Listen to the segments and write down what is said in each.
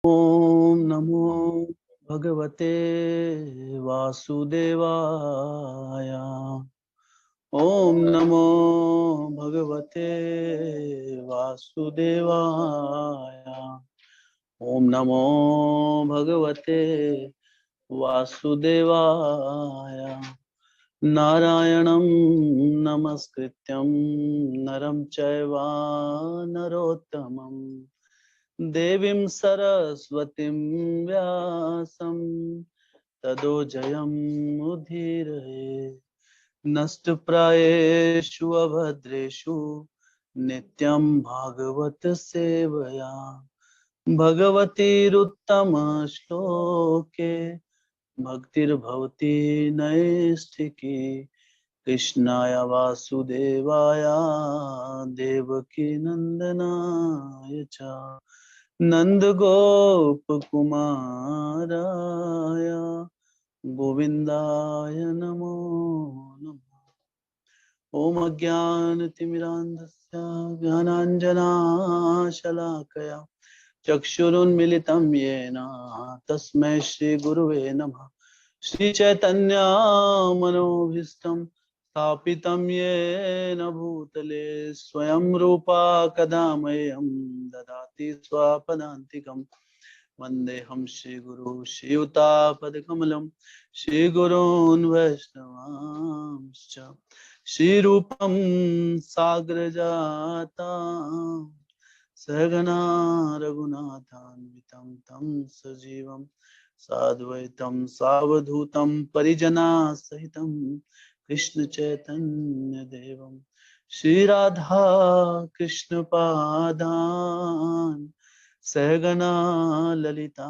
ओम नमो भगवते वासुदेवाय। ओम नमो भगवते वासुदेवाय। ओम नमो भगवते वासुदेवाय। नारायणं नमस्कृत्यं नरं चैव नरोत्तमम् देवीं सरस्वतीं व्यासं ततो जयमुदीरये। नष्टप्रायेषु अभद्रेषु नित्यं भागवत सेवया भगवतीरुत्तमश्लोके भक्तिर्भवति नैष्ठिकी। कृष्णाय वासुदेवाय देवकी नंदनाय च नंद गोप कुमाराय गोविंदाय नमो नमः। ओम अज्ञानतिमिरान्धस्य ज्ञानाञ्जनाशलाकया चक्षुरुन्मिलितं येन तस्मै श्रीगुरुवे नमः। श्रीचैतन्य मनोभीष्टं स्थापितं येन भूतले स्वयं रूपा कदा मह्यं ददाति स्वपदान्तिकम्। वन्देऽहं श्रीगुरु श्रीयुतापदकमलं श्रीगुरून् वैष्णवांश्च श्रीरूपं साग्रजाता सहगना रघुनाथान्वितं तं सजीवं साद्वैतं सावधूतं परिजनासहितं कृष्ण चैतन्य देवं श्रीराधा कृष्ण पादान् सहगना ललिता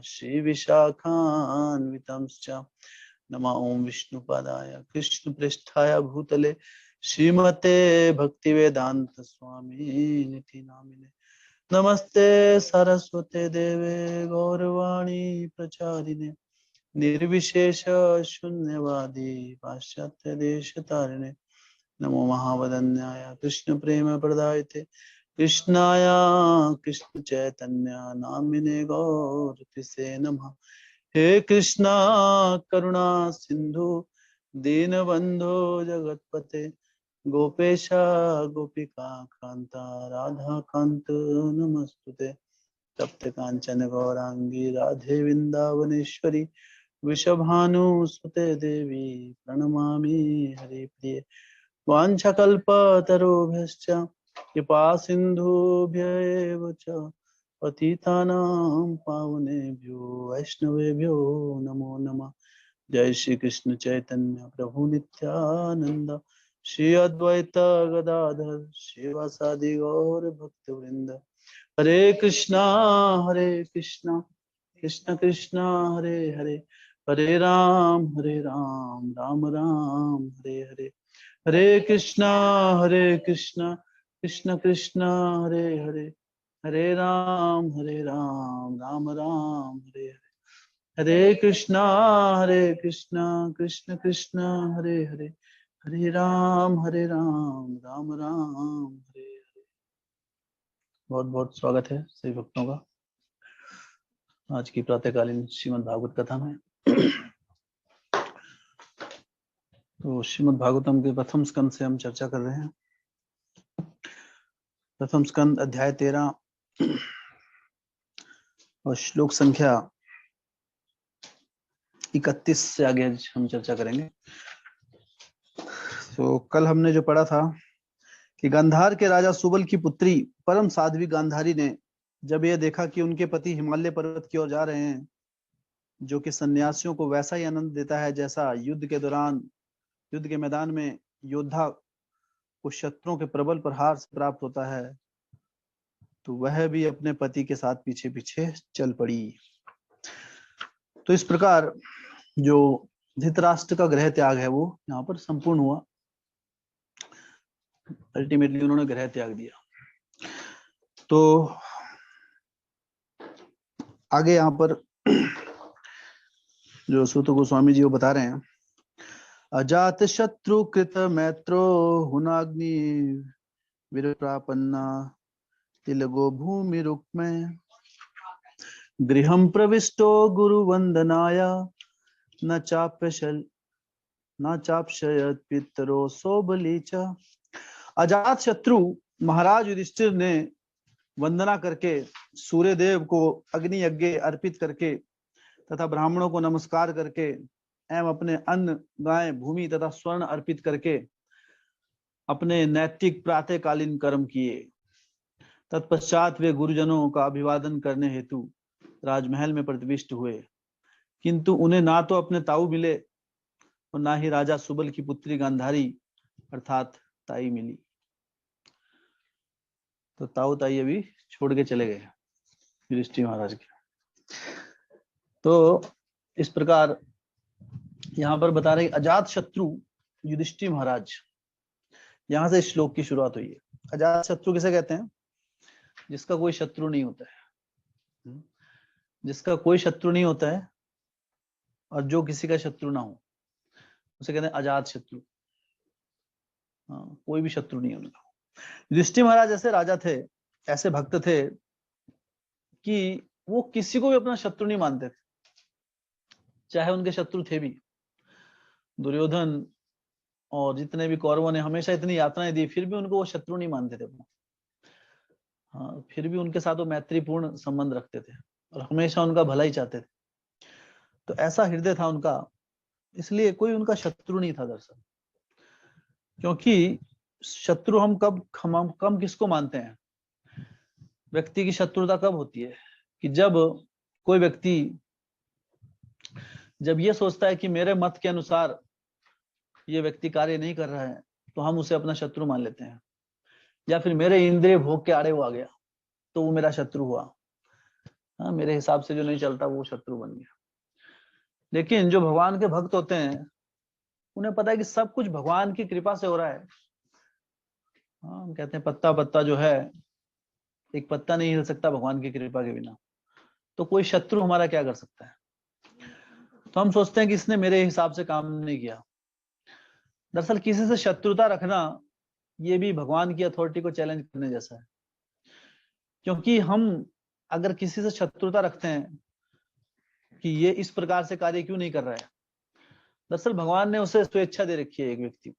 श्रीविशाखान्वितंश्च नमः ओं विष्णुपादाय कृष्णप्रेष्ठाय भूतले श्रीमते भक्तिवेदांत स्वामी निति नामिने नमस्ते सरस्वते देवे गौरवाणी प्रचारिणे निर्विशेष शून्यवादी पाश्चात्य देश तारिणे नमो महावदन्याय कृष्ण प्रेम प्रदायते कृष्णाय कृष्ण चैतन्य नामिने गौरतिसे नमः। हे कृष्णा करुणा सिंधु दीनबंधो जगतपते गोपेशा गोपिका कांता राधा कांत नमस्तुते। तप्त कांचन गौरांगी राधे वृंदावनेश्वरी वृषभानुसुते देवी प्रणमामि हरिप्रिये। वाञ्छकल्पतरुभ्यश्च कृपा सिन्धुभ्य एव च पतितानां पावनेभ्यो वैष्णवेभ्यो नमो नमः। जय श्री कृष्ण चैतन्य प्रभु नित्यानंद श्री अद्वैत गदाधर श्रीवासादि गौर भक्तवृंद। हरे कृष्णा कृष्ण कृष्ण हरे हरे हरे राम राम राम हरे हरे। हरे कृष्णा कृष्ण कृष्ण हरे हरे हरे राम राम राम हरे हरे। हरे कृष्णा कृष्ण कृष्ण हरे हरे हरे राम राम राम हरे हरे। बहुत बहुत स्वागत है सभी भक्तों का आज की प्रातःकालीन श्रीमद् भागवत कथा में। तो श्रीमद् भागवतम के प्रथम स्कंद से हम चर्चा कर रहे हैं। प्रथम स्कंद अध्याय 13 और श्लोक संख्या 31 से आगे हम चर्चा करेंगे। तो कल हमने जो पढ़ा था कि गांधार के राजा सुबल की पुत्री परम साध्वी गांधारी ने जब यह देखा कि उनके पति हिमालय पर्वत की ओर जा रहे हैं, जो कि सन्यासियों को वैसा ही आनंद देता है जैसा युद्ध के दौरान युद्ध के मैदान में योद्धा को शत्रुओं के प्रबल प्रहार से प्राप्त होता है, तो वह भी अपने पति के साथ पीछे पीछे चल पड़ी। तो इस प्रकार जो धृतराष्ट्र का गृह त्याग है वो यहाँ पर संपूर्ण हुआ। अल्टीमेटली उन्होंने गृह त्याग दिया। तो आगे यहाँ पर जो सूत गोस्वामी जी वो बता रहे हैं, अजात शत्रु कृत मैत्रो हुनाग्नि विरप्रापन्ना तिलगो भूमि रुक्मे गृहं प्रविष्टो गुरुवंदनाय न चाप्यशयत् पितरो सोबली च। अजात शत्रु महाराज युधिष्ठिर ने वंदना करके, सूर्य देव को अग्नि यज्ञ अर्पित करके तथा ब्राह्मणों को नमस्कार करके एवं अपने अन्न, गाय, भूमि तथा स्वर्ण अर्पित करके अपने नैतिक प्रातःकालीन कर्म किए। तत्पश्चात वे गुरुजनों का अभिवादन करने हेतु राजमहल में प्रतिष्ठित हुए, किंतु उन्हें ना तो अपने ताऊ मिले और ना ही राजा सुबल की पुत्री गांधारी अर्थात ताई मिली। तो ताऊ ताई अभी छोड़ के चले गए युधिष्ठिर महाराज के। तो इस प्रकार यहाँ पर बता रहे अजात शत्रु युधिष्ठिर महाराज, यहां से श्लोक की शुरुआत हुई है। अजात शत्रु किसे कहते हैं? जिसका कोई शत्रु नहीं होता है, जिसका कोई शत्रु नहीं होता है और जो किसी का शत्रु ना हो उसे कहते हैं अजात शत्रु। कोई भी शत्रु नहीं है उनका। युधिष्ठिर महाराज ऐसे राजा थे, ऐसे भक्त थे कि वो किसी को भी अपना शत्रु नहीं मानते थे, चाहे उनके शत्रु थे भी। दुर्योधन और जितने भी कौरवों ने हमेशा इतनी यातनाएं दी, फिर भी उनको वो शत्रु नहीं मानते थे अपना। फिर भी उनके साथ वो मैत्रीपूर्ण संबंध रखते थे और हमेशा उनका भला ही चाहते थे। तो ऐसा हृदय था उनका, इसलिए कोई उनका शत्रु नहीं था दरअसल। क्योंकि शत्रु हम कम किसको मानते हैं? व्यक्ति की शत्रुता कब होती है कि जब कोई व्यक्ति जब ये सोचता है कि मेरे मत के अनुसार ये व्यक्ति कार्य नहीं कर रहा है तो हम उसे अपना शत्रु मान लेते हैं, या फिर मेरे इंद्रिय भोग के आड़े वो आ गया तो वो मेरा शत्रु हुआ। मेरे हिसाब से जो नहीं चलता वो शत्रु बन गया। लेकिन जो भगवान के भक्त होते हैं उन्हें पता है कि सब कुछ भगवान की कृपा से हो रहा है। हम कहते हैं पत्ता पत्ता जो है, एक पत्ता नहीं हिल सकता भगवान की कृपा के बिना, तो कोई शत्रु हमारा क्या कर सकता है? तो हम सोचते हैं कि इसने मेरे हिसाब से काम नहीं किया। दरअसल किसी से शत्रुता रखना ये भी भगवान की अथॉरिटी को चैलेंज करने जैसा है। क्योंकि हम अगर किसी से शत्रुता रखते हैं कि ये इस प्रकार से कार्य क्यों नहीं कर रहा है, दरअसल भगवान ने उसे स्वेच्छा दे रखी है एक व्यक्ति को।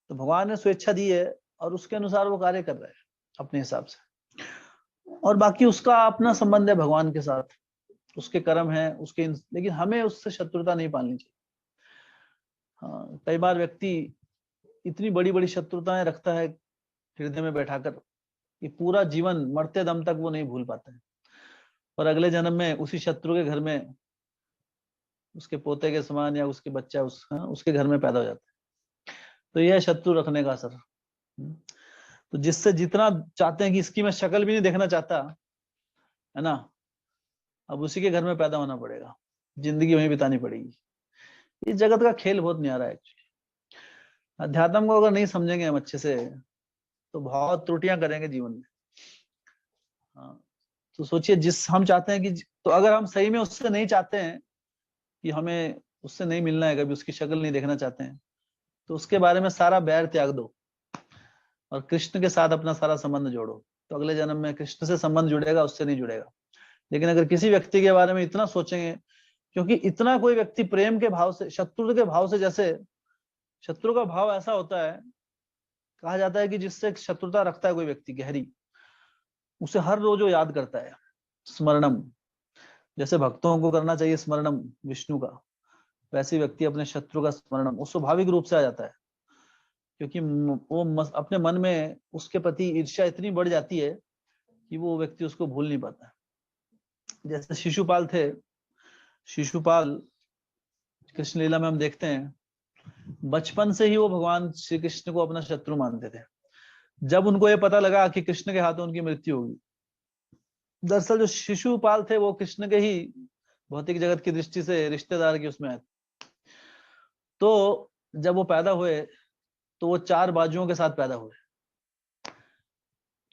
तो भगवान ने स्वेच्छा दी है और उसके अनुसार वो कार्य कर रहा है अपने हिसाब से, और बाकी उसका अपना संबंध है भगवान के साथ, उसके कर्म है उसके, लेकिन हमें उससे शत्रुता नहीं पालनी चाहिए। कई बार व्यक्ति इतनी बड़ी बड़ी शत्रुताएं रखता है हृदय में बैठाकर कि पूरा जीवन मरते दम तक वो नहीं भूल पाता है, और अगले जन्म में उसी शत्रु के घर में उसके पोते के समान या उसके बच्चा उसके घर में पैदा हो जाता है। तो यह है शत्रु रखने का असर। तो जिससे जितना चाहते हैं कि इसकी मैं शक्ल भी नहीं देखना चाहता है ना, अब उसी के घर में पैदा होना पड़ेगा, जिंदगी वहीं बितानी पड़ेगी। इस जगत का खेल बहुत न्यारा है एक्चुअली। अध्यात्म को अगर नहीं समझेंगे हम अच्छे से तो बहुत त्रुटियां करेंगे जीवन में। तो सोचिए, जिस हम चाहते हैं कि, तो अगर हम सही में उससे नहीं चाहते हैं कि हमें उससे नहीं मिलना है, कभी उसकी शक्ल नहीं देखना चाहते हैं, तो उसके बारे में सारा बैर त्याग दो और कृष्ण के साथ अपना सारा संबंध जोड़ो। तो अगले जन्म में कृष्ण से संबंध जुड़ेगा, उससे नहीं जुड़ेगा। लेकिन अगर किसी व्यक्ति के बारे में इतना सोचेंगे, क्योंकि इतना कोई व्यक्ति प्रेम के भाव से, शत्रु के भाव से, जैसे शत्रु का भाव ऐसा होता है, कहा जाता है कि जिससे शत्रुता रखता है कोई व्यक्ति गहरी, उसे हर रोज वो याद करता है, स्मरणम। जैसे भक्तों को करना चाहिए स्मरणम विष्णु का, वैसे व्यक्ति अपने शत्रु का स्मरणम वो स्वाभाविक रूप से आ जाता है। क्योंकि वो अपने मन में उसके प्रति ईर्ष्या इतनी बढ़ जाती है कि वो व्यक्ति उसको भूल नहीं पाता। जैसे शिशुपाल थे, शिशुपाल कृष्ण लीला में हम देखते हैं बचपन से ही वो भगवान श्री कृष्ण को अपना शत्रु मानते थे। जब उनको ये पता लगा कि कृष्ण के हाथों उनकी मृत्यु होगी, दरअसल जो शिशुपाल थे वो कृष्ण के ही भौतिक जगत की दृष्टि से रिश्तेदार की उसमें आए। तो जब वो पैदा हुए तो वो 4 बाजुओं के साथ पैदा हुए।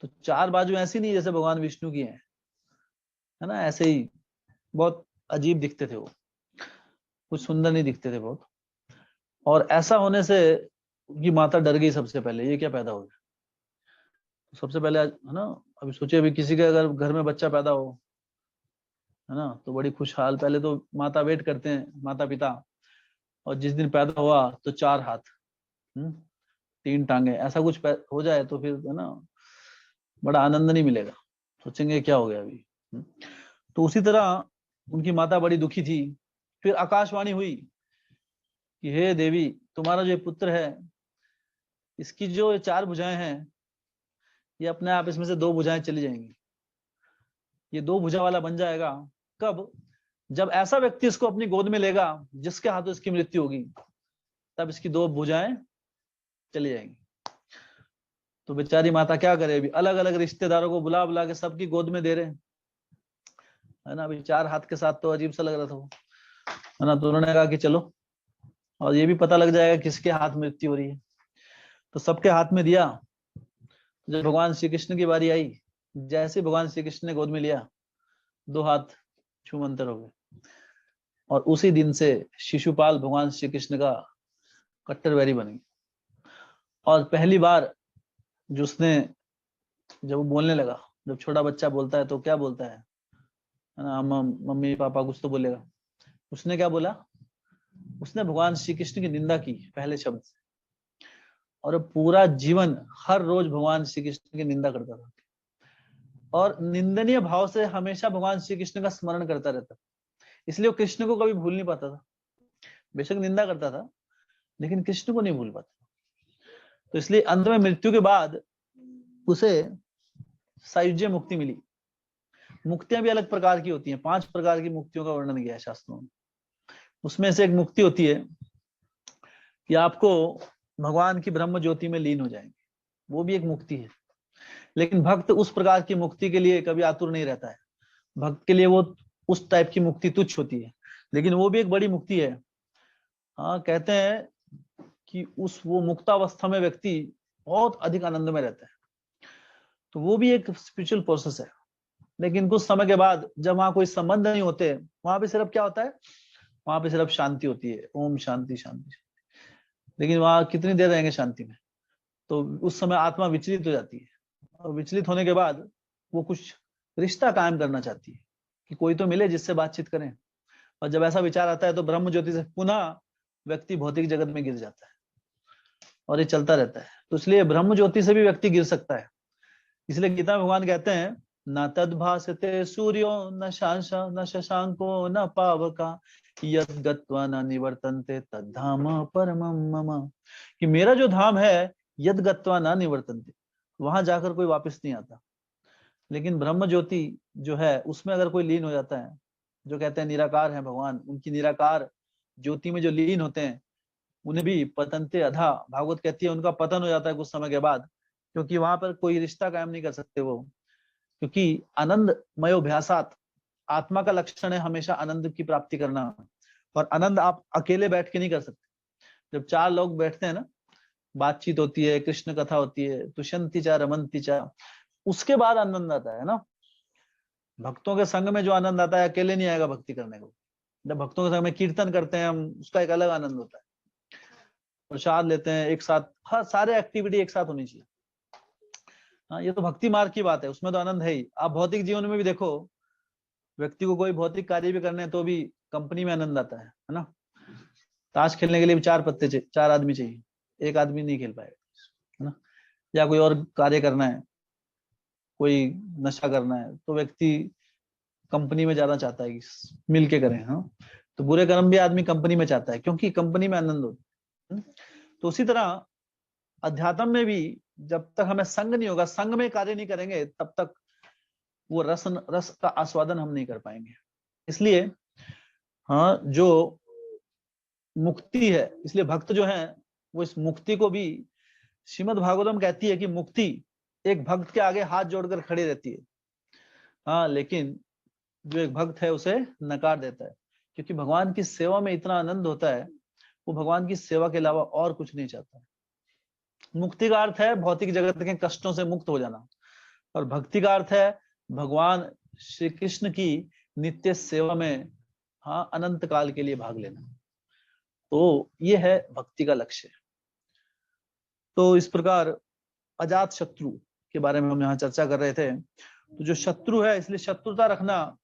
तो 4 बाजू ऐसी नहीं जैसे भगवान विष्णु की है ना, ऐसे ही बहुत अजीब दिखते थे वो, कुछ सुंदर नहीं दिखते थे बहुत। और ऐसा होने से उनकी माता डर गई सबसे पहले, ये क्या पैदा हो गया। सबसे पहले है ना, अभी सोचिए, अभी किसी के अगर घर में बच्चा पैदा हो है ना। तो बड़ी खुशहाल, पहले तो माता वेट करते हैं, माता पिता, और जिस दिन पैदा हुआ तो 4 हाथ, 3 टांगे, ऐसा कुछ हो जाए तो फिर है ना बड़ा आनंद नहीं मिलेगा, सोचेंगे क्या हो गया अभी। तो उसी तरह उनकी माता बड़ी दुखी थी। फिर आकाशवाणी हुई कि हे देवी, तुम्हारा जो पुत्र है, इसकी जो 4 भुजाएं हैं, ये अपने आप इसमें से 2 भुजाएं चली जाएंगी, ये 2 भुजा वाला बन जाएगा। कब? जब ऐसा व्यक्ति इसको अपनी गोद में लेगा जिसके हाथों इसकी मृत्यु होगी, तब इसकी 2 भुजाएं चली जाएंगी। तो बेचारी माता क्या करे, अभी अलग अलग रिश्तेदारों को बुला बुला के सबकी गोद में दे रहे हैं, है ना। अभी 4 हाथ के साथ तो अजीब सा लग रहा था वो, है ना। तो उन्होंने कहा कि चलो, और ये भी पता लग जाएगा किसके हाथ मृत्यु हो रही है। तो सबके हाथ में दिया। जब भगवान श्री कृष्ण की बारी आई, जैसे भगवान श्री कृष्ण ने गोद में लिया, 2 हाथ छूमंतर हो गए। और उसी दिन से शिशुपाल भगवान श्री कृष्ण का कट्टर वैरी बन गया। और पहली बार जो उसने, जब वो बोलने लगा, जब छोटा बच्चा बोलता है तो क्या बोलता है ना, मम्मी पापा कुछ तो बोलेगा, उसने क्या बोला, उसने भगवान श्री कृष्ण की निंदा की पहले शब्द से, और पूरा जीवन हर रोज भगवान श्री कृष्ण की निंदा करता था, और निंदनीय भाव से हमेशा भगवान श्री कृष्ण का स्मरण करता रहता। इसलिए वो कृष्ण को कभी भूल नहीं पाता था। बेशक निंदा करता था, लेकिन कृष्ण को नहीं भूल पाता। तो इसलिए अंत में मृत्यु के बाद उसे सायुज्य मुक्ति मिली। मुक्तियां भी अलग प्रकार की होती हैं, 5 प्रकार की मुक्तियों का वर्णन किया है शास्त्रों में। उसमें से एक मुक्ति होती है कि आपको भगवान की ब्रह्म ज्योति में लीन हो जाएंगे, वो भी एक मुक्ति है। लेकिन भक्त उस प्रकार की मुक्ति के लिए कभी आतुर नहीं रहता है। भक्त के लिए वो उस टाइप की मुक्ति तुच्छ होती है, लेकिन वो भी एक बड़ी मुक्ति है। हाँ, कहते हैं कि उस वो मुक्तावस्था में व्यक्ति बहुत अधिक आनंद में रहता है। तो वो भी एक स्पिरिचुअल प्रोसेस है। लेकिन कुछ समय के बाद जब वहां कोई संबंध नहीं होते, वहां पे सिर्फ क्या होता है, वहां पे सिर्फ शांति होती है, ओम शांति शांति। लेकिन वहां कितनी देर रहेंगे शांति में, तो उस समय आत्मा विचलित हो जाती है, और विचलित होने के बाद वो कुछ रिश्ता कायम करना चाहती है कि कोई तो मिले जिससे बातचीत करें। और जब ऐसा विचार आता है तो ब्रह्म ज्योति से पुनः व्यक्ति भौतिक जगत में गिर जाता है, और ये चलता रहता है। तो इसलिए ब्रह्म ज्योति से भी व्यक्ति गिर सकता है। इसलिए गीता में भगवान कहते हैं, न तद्भासते सूर्यो न शशांको न पावका यद् गत्वा न निवर्तन्ते तद्धाम परमं मम। कि मेरा जो धाम है, यद् गत्वा न निवर्तन्ते, वहां जाकर कोई वापस नहीं आता। लेकिन ब्रह्म ज्योति जो है, उसमें अगर कोई लीन हो जाता है, जो कहते हैं निराकार है भगवान, उनकी निराकार ज्योति में जो लीन होते हैं, उन्हें भी पतनते अधा, भागवत कहती है उनका पतन हो जाता है कुछ समय के बाद, क्योंकि वहां पर कोई रिश्ता कायम नहीं कर सकते वो। क्योंकि आनंदमयोभ्यासात, आत्मा का लक्षण है हमेशा आनंद की प्राप्ति करना, और आनंद आप अकेले बैठ के नहीं कर सकते। जब 4 लोग बैठते हैं ना, बातचीत होती है, कृष्ण कथा होती है, तुषंती चा रमंती चा, उसके बाद आनंद आता है ना। भक्तों के संग में जो आनंद आता है, अकेले नहीं आएगा भक्ति करने को। जब भक्तों के संग में कीर्तन करते हैं हम, उसका एक अलग आनंद होता है। प्रसाद लेते हैं एक साथ, हर सारे एक्टिविटी एक साथ होनी चाहिए। हाँ, ये तो भक्ति मार्ग की बात है, उसमें तो आनंद है ही। आप भौतिक जीवन में भी देखो, व्यक्ति को कोई भौतिक कार्य भी करने हैं तो भी कंपनी में आनंद आता है ना। ताश खेलने के लिए भी 4 पत्ते चाहिए, 4 आदमी चाहिए, एक आदमी नहीं खेल पाएगा, है ना। या कोई और कार्य करना है, कोई नशा करना है, तो व्यक्ति कंपनी में जाना चाहता है कि मिल के करें। हाँ, तो बुरे कर्म भी आदमी कंपनी में चाहता है, क्योंकि कंपनी में आनंद होता है। तो उसी तरह अध्यात्म में भी जब तक हमें संग नहीं होगा, संग में कार्य नहीं करेंगे, तब तक वो रस का आस्वादन हम नहीं कर पाएंगे। इसलिए हाँ, जो मुक्ति है, इसलिए भक्त जो है वो इस मुक्ति को भी, श्रीमद् भागवतम कहती है कि मुक्ति एक भक्त के आगे हाथ जोड़कर खड़ी रहती है। हाँ, लेकिन जो एक भक्त है उसे नकार देता है, क्योंकि भगवान की सेवा में इतना आनंद होता है, वो भगवान की सेवा के अलावा और कुछ नहीं चाहता। मुक्ति का अर्थ है भौतिक जगत के कष्टों से मुक्त हो जाना, और भक्ति का अर्थ है भगवान श्री कृष्ण की नित्य सेवा में, हाँ, अनंत काल के लिए भाग लेना। तो ये है भक्ति का लक्ष्य। तो इस प्रकार अजात शत्रु के बारे में हम यहाँ चर्चा कर रहे थे। तो जो शत्रु है, इसलिए शत्रुता रखना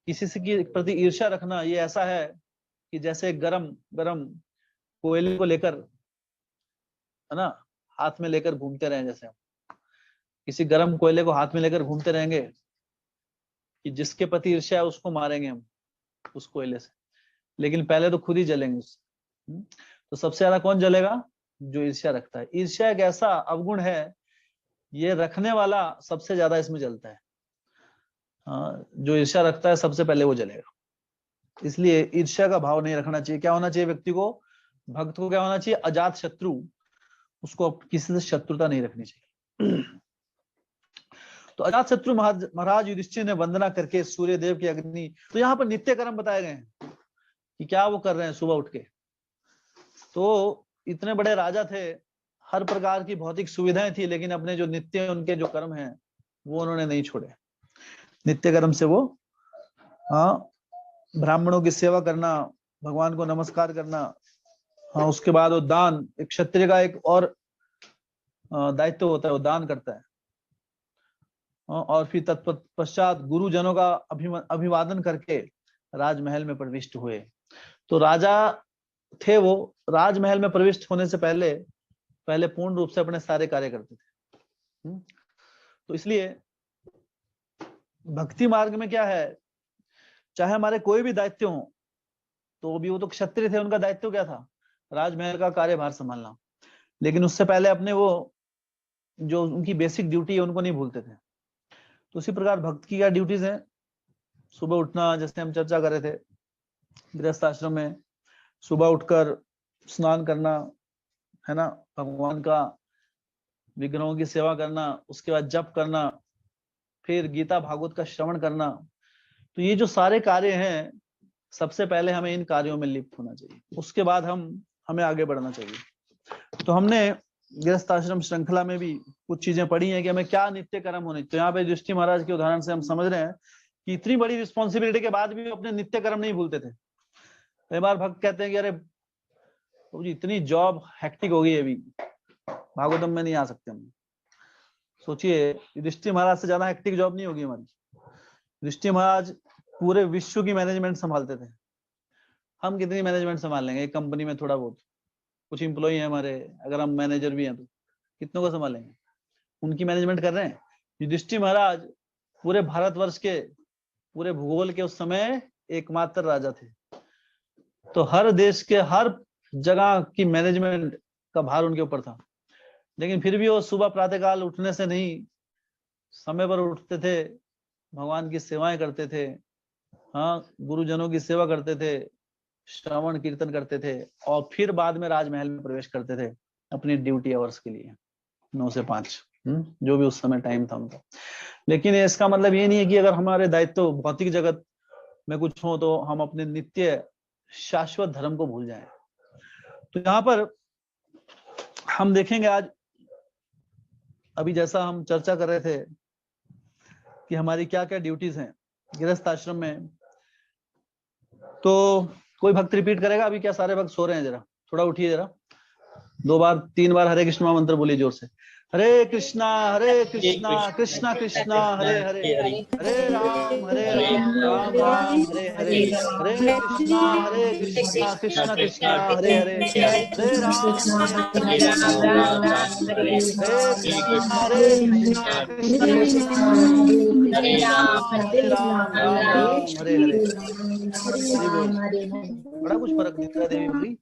किसी से के प्रति ईर्ष्या रखना ये ऐसा है कि जैसे गरम गरम कोयले को लेकर, है ना, हाथ में लेकर घूमते रहे। जैसे हम किसी गरम कोयले को हाथ में लेकर घूमते रहेंगे कि जिसके प्रति ईर्ष्या है उसको मारेंगे हम उस कोयले से, लेकिन पहले तो खुद ही जलेंगे उससे। तो सबसे ज्यादा कौन जलेगा? जो ईर्ष्या रखता है। ईर्ष्या एक ऐसा अवगुण है, ये रखने वाला सबसे ज्यादा इसमें जलता है। जो ईर्ष्या रखता है सबसे पहले वो जलेगा। इसलिए ईर्ष्या का भाव नहीं रखना चाहिए। क्या होना चाहिए व्यक्ति को? भक्त को क्या होना चाहिए? अजात शत्रु। उसको किसी से शत्रुता नहीं रखनी चाहिए। तो अजात शत्रु महाराज युधिष्ठिर ने वंदना करके सूर्य देव की अग्नि, तो यहाँ पर नित्य कर्म बताए गए हैं कि क्या वो कर रहे हैं सुबह उठ के। तो इतने बड़े राजा थे, हर प्रकार की भौतिक सुविधाएं थी, लेकिन अपने जो नित्य उनके जो कर्म हैं वो उन्होंने नहीं छोड़े। नित्य कर्म से वो ब्राह्मणों की सेवा करना, भगवान को नमस्कार करना, उसके बाद वो दान, एक क्षत्रिय का एक और दायित्व होता है, वो दान करता है। और फिर तत्पश्चात गुरुजनों का अभिवादन करके राजमहल में प्रविष्ट हुए। तो राजा थे, वो राजमहल में प्रविष्ट होने से पहले पूर्ण रूप से अपने सारे कार्य करते थे। तो इसलिए भक्ति मार्ग में क्या है, चाहे हमारे कोई भी दायित्व हो, तो भी वो तो क्षत्रिय थे, उनका दायित्व क्या था? राजमहल का कार्यभार संभालना। लेकिन उससे पहले अपने वो जो उनकी बेसिक ड्यूटी है उनको नहीं भूलते थे। तो उसी प्रकार भक्त की क्या ड्यूटीज हैं? सुबह उठना, जैसे हम चर्चा कर रहे थे, गृहस्थ आश्रम में सुबह उठकर स्नान करना, है ना, भगवान का विग्रहों की सेवा करना, उसके बाद जप करना, फिर गीता भागवत का श्रवण करना। तो ये जो सारे कार्य हैं, सबसे पहले हमें इन कार्यों में लिप्त होना चाहिए, उसके बाद हमें आगे बढ़ना चाहिए। तो हमने गृहस्थ आश्रम श्रृंखला में भी कुछ चीजें पढ़ी हैं कि हमें क्या नित्य कर्म होने। तो यहाँ पे युधिष्ठिर महाराज के उदाहरण से हम समझ रहे हैं कि इतनी बड़ी रिस्पॉन्सिबिलिटी के बाद भी अपने नित्य कर्म नहीं भूलते थे। कई बार भक्त कहते हैं कि अरे तो इतनी जॉब हेक्टिक हो गई अभी, भागवतम में नहीं आ सकते हम। सोचिए, युधिष्ठिर महाराज से ज्यादा हेक्टिक जॉब नहीं होगी हमारी। युधिष्ठिर महाराज पूरे विश्व की मैनेजमेंट संभालते थे। हम कितनी मैनेजमेंट संभाल लेंगे? एक कंपनी में थोड़ा बहुत, कुछ एम्प्लॉई है हमारे, अगर हम मैनेजर भी हैं तो कितनों को संभालेंगे? उनकी मैनेजमेंट कर रहे हैं। युधिष्ठिर महाराज पूरे भारतवर्ष के, पूरे भूगोल के उस समय एकमात्र राजा थे। तो हर देश के हर जगह की मैनेजमेंट का भार उनके ऊपर था। लेकिन फिर भी वो सुबह प्रातःकाल उठने से नहीं, समय पर उठते थे, भगवान की सेवाएं करते थे, गुरुजनों की सेवा करते थे, श्रवण कीर्तन करते थे, और फिर बाद में राजमहल में प्रवेश करते थे अपनी ड्यूटी आवर्स के लिए, 9 से 5, जो भी उस समय टाइम था उनका। लेकिन इसका मतलब ये नहीं है कि अगर हमारे दायित्व भौतिक जगत में कुछ हो तो हम अपने नित्य शाश्वत धर्म को भूल जाएं। तो यहाँ पर हम देखेंगे आज, अभी जैसा हम चर्चा कर रहे थे कि हमारी क्या क्या ड्यूटीज हैं गृहस्थ आश्रम में, तो कोई भक्त रिपीट करेगा अभी? क्या सारे भक्त सो रहे हैं? जरा थोड़ा उठिए, जरा 2 बार 3 बार हरे कृष्णा मंत्र बोलिए जोर से। हरे कृष्णा कृष्णा कृष्णा हरे हरे, हरे राम राम राम हरे हरे, हरे कृष्णा कृष्णा कृष्णा हरे हरे, हरे राम राम राम हरे हरे। बड़ा कुछ फर्क निद्रा देवी हो गई,